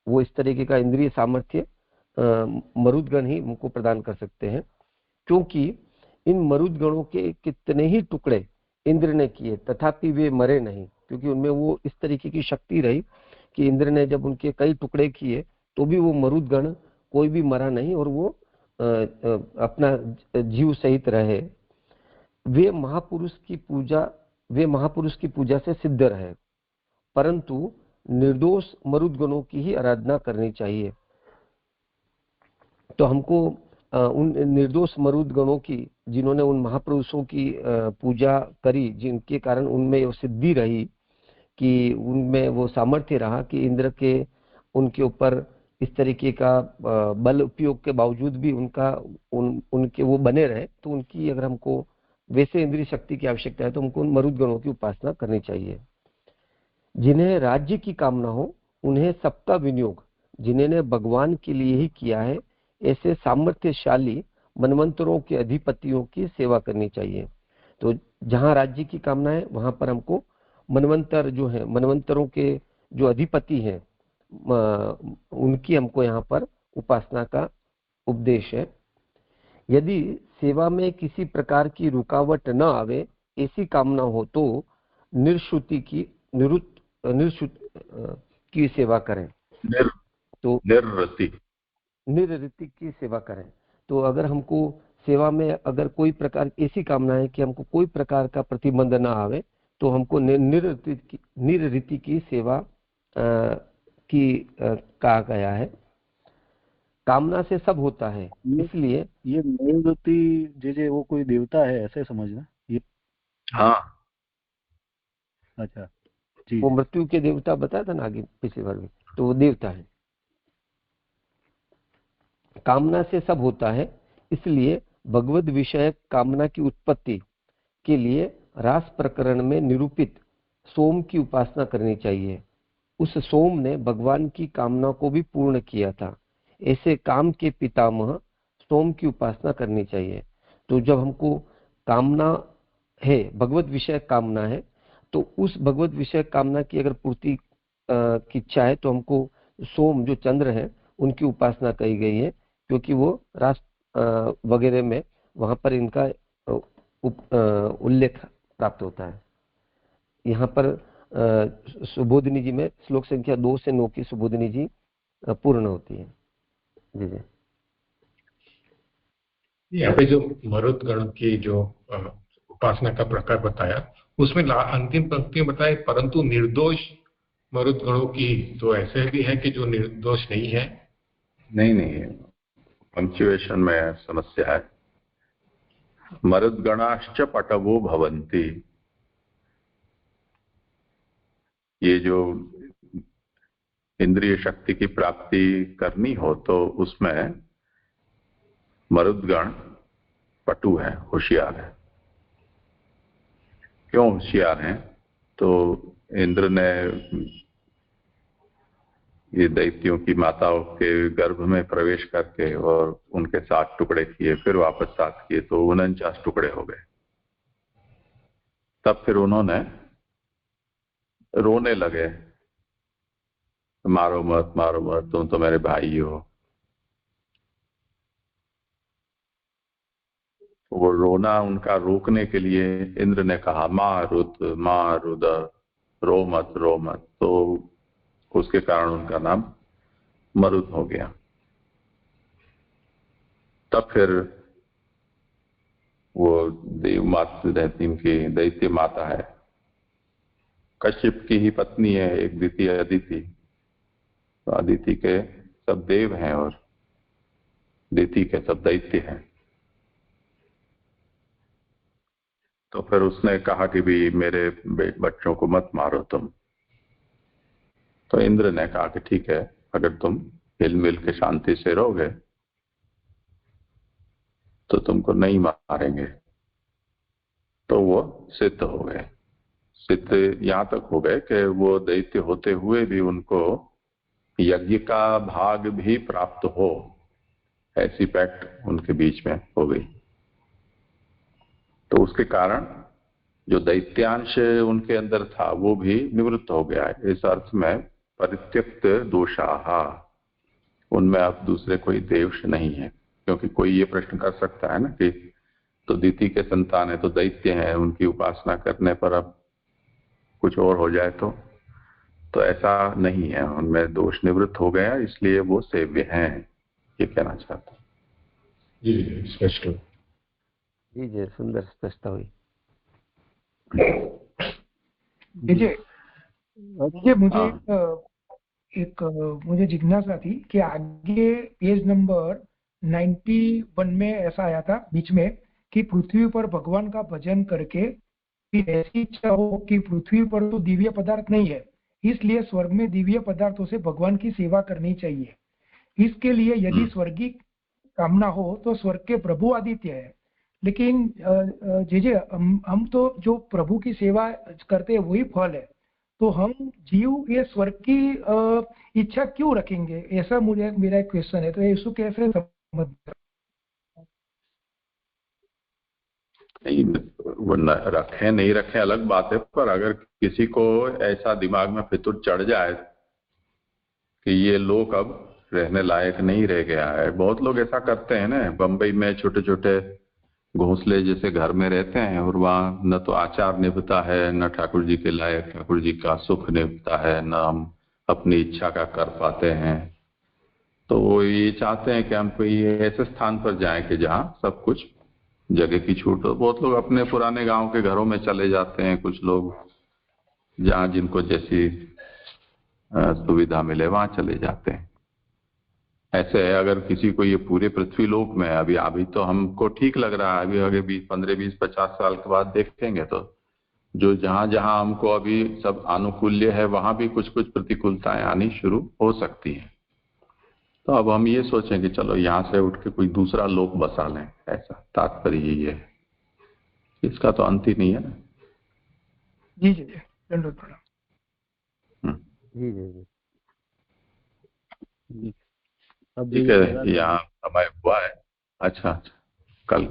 वो इस तरीके का इंद्रिय सामर्थ्य मरुदगण ही उनको प्रदान कर सकते हैं। क्योंकि इन मरुदगणों के कितने ही टुकड़े इंद्र ने किए तथापि वे मरे नहीं, क्योंकि उनमें वो इस तरीके की शक्ति रही कि इंद्र ने जब उनके कई टुकड़े किए तो भी वो मरुदगण कोई भी मरा नहीं और वो अपना जीव सहित रहे। वे महापुरुष की पूजा से सिद्ध रहे, परंतु निर्दोष मरुदगणों की ही आराधना करनी चाहिए। तो हमको उन निर्दोष मरुदगणों की, जिन्होंने उन महापुरुषों की पूजा करी, जिनके कारण उनमें वो सिद्धि रही कि उनमें वो सामर्थ्य रहा कि इंद्र के उनके ऊपर इस तरीके का बल उपयोग के बावजूद भी उनके वो बने रहे, तो उनकी अगर हमको वैसे इंद्रिय शक्ति की आवश्यकता है तो हमको उन मरुदगणों की उपासना करनी चाहिए। जिन्हें राज्य की कामना हो उन्हें सबका विनियोग जिन्होंने भगवान के लिए ही किया है, ऐसे सामर्थ्यशाली मनवंतरों के अधिपतियों की सेवा करनी चाहिए। तो जहां राज्य की कामना है वहां पर हमको मनवंतर जो है, मनवंतरों के जो अधिपति हैं उनकी हमको यहाँ पर उपासना का उपदेश है। यदि सेवा में किसी प्रकार की रुकावट न आवे ऐसी कामना हो तो निश्रुति की सेवा करें। तो निर्ऋति की सेवा करें। तो अगर हमको सेवा में अगर कोई प्रकार ऐसी कामना है कि हमको कोई प्रकार का प्रतिबंध ना आवे, तो हमको निर्ऋति की सेवा कहा गया है। कामना से सब होता है, इसलिए ये निर्ऋति जे वो कोई देवता है ऐसे समझना ये। हाँ, अच्छा जी। वो मृत्यु के देवता बताया था ना आगे पिछले बार में, तो वो देवता है। कामना से सब होता है, इसलिए भगवद विषय कामना की उत्पत्ति के लिए रास प्रकरण में निरूपित सोम की उपासना करनी चाहिए। उस सोम ने भगवान की कामना को भी पूर्ण किया था। ऐसे काम के पितामह सोम की उपासना करनी चाहिए। तो जब हमको कामना है, भगवत विषय कामना है, तो उस भगवत विषय कामना की अगर पूर्ति की इच्छा है, तो हमको सोम जो चंद्र है उनकी उपासना कही गई है, क्योंकि वो रास वगैरह में वहां पर इनका उल्लेख प्राप्त होता है। यहाँ पर सुबोधिनी जी में श्लोक संख्या 2 से 9 की सुबोधिनी जी पूर्ण होती है। जी जी। यहाँ पे जो मरुत गण की जो उपासना का प्रकार बताया, उसमें अंतिम पंक्ति में बताए परंतु निर्दोष मरुत गणों की तो ऐसे भी है कि जो निर्दोष नहीं है। नहीं, पंक्चुएशन में समस्या है। मरुद्गणाश्च पटवो भवन्ति, ये जो इंद्रिय शक्ति की प्राप्ति करनी हो तो उसमें मरुद्गण पटु है, होशियार है। क्यों होशियार हैं? तो इंद्र ने ये दैत्यों की माताओं के गर्भ में प्रवेश करके और उनके 7 टुकड़े किए, फिर वापस 7 किए, तो 49 टुकड़े हो गए। तब फिर उन्होंने रोने लगे, मारो मत मारो मत, तुम तो मेरे भाई हो। वो रोना उनका रोकने के लिए इंद्र ने कहा मारुत मारुद, रो मत। तो उसके कारण उनका नाम मरुत हो गया। तब फिर वो देव माता दैत्य माता है, कश्यप की ही पत्नी है एक दिति अदिति। तो अदिति के सब देव हैं और दिति के सब दैत्य हैं। तो फिर उसने कहा कि भी मेरे बच्चों को मत मारो तुम। तो इंद्र ने कहा कि ठीक है, अगर तुम हिल मिल के शांति से रहोगे तो तुमको नहीं मारेंगे। तो वो सिद्ध हो गए। सिद्ध यहां तक हो गए कि वो दैत्य होते हुए भी उनको यज्ञ का भाग भी प्राप्त हो, ऐसी पैक्ट उनके बीच में हो गई। तो उसके कारण जो दैत्यांश उनके अंदर था वो भी निवृत्त हो गया है। इस अर्थ में परित्यक्त दोषाहा, उनमें अब दूसरे कोई देश नहीं है। क्योंकि कोई ये प्रश्न कर सकता है ना कि तो दिति के संतान है तो दैत्य हैं, उनकी उपासना करने पर अब कुछ और हो जाए तो ऐसा नहीं है, उनमें दोष निवृत्त हो गया, इसलिए वो सेव्य हैं, ये कहना चाहता हूँ। जी स्पष्ट। जी सुंदर स्पष्टता हुई। मुझे जिज्ञासा थी कि आगे पेज नंबर 91 में ऐसा आया था बीच में कि पृथ्वी पर भगवान का भजन करके फिर ऐसी इच्छा हो कि पृथ्वी पर तो दिव्य पदार्थ नहीं है, इसलिए स्वर्ग में दिव्य पदार्थों से भगवान की सेवा करनी चाहिए। इसके लिए यदि स्वर्गीय कामना हो तो स्वर्ग के प्रभु आदित्य है। लेकिन हम तो जो प्रभु की सेवा करते हैं वही फल है, तो हम जीव ये स्वर्ग की इच्छा क्यों रखेंगे? ऐसा मेरा एक क्वेश्चन है। तो यीशु कैसे समझ रखे नहीं रखे अलग बात है, पर अगर किसी को ऐसा दिमाग में फितूर चढ़ जाए कि ये लोक अब रहने लायक नहीं रह गया है, बहुत लोग ऐसा करते हैं ना। बंबई में छोटे छोटे घोंसले जैसे घर में रहते हैं और वहाँ न तो आचार निभता है, न ठाकुर जी के लायक ठाकुर जी का सुख निभता है, न हम अपनी इच्छा का कर पाते हैं। तो वो ये चाहते हैं कि हम कोई ऐसे स्थान पर जाएं कि जहाँ सब कुछ जगह की छूट हो। बहुत लोग अपने पुराने गांव के घरों में चले जाते हैं, कुछ लोग जहाँ जिनको जैसी सुविधा मिले वहां चले जाते हैं। ऐसे है, अगर किसी को ये पूरे पृथ्वी लोक में अभी अभी तो हमको ठीक लग रहा है, अभी आगे 15-20-50 साल के बाद देखेंगे तो जो जहां जहां हमको अभी सब अनुकूल्य है वहां भी कुछ कुछ प्रतिकूलताएं आनी शुरू हो सकती हैं। तो अब हम ये सोचें कि चलो यहाँ से उठ के कोई दूसरा लोक बसा लें, ऐसा तात्पर्य यही है। इसका तो अंत ही नहीं है ना। जी जी जी, दंडवत प्रणाम। जी जी जी। अब ठीक है, यहाँ समय हुआ है। अच्छा, कल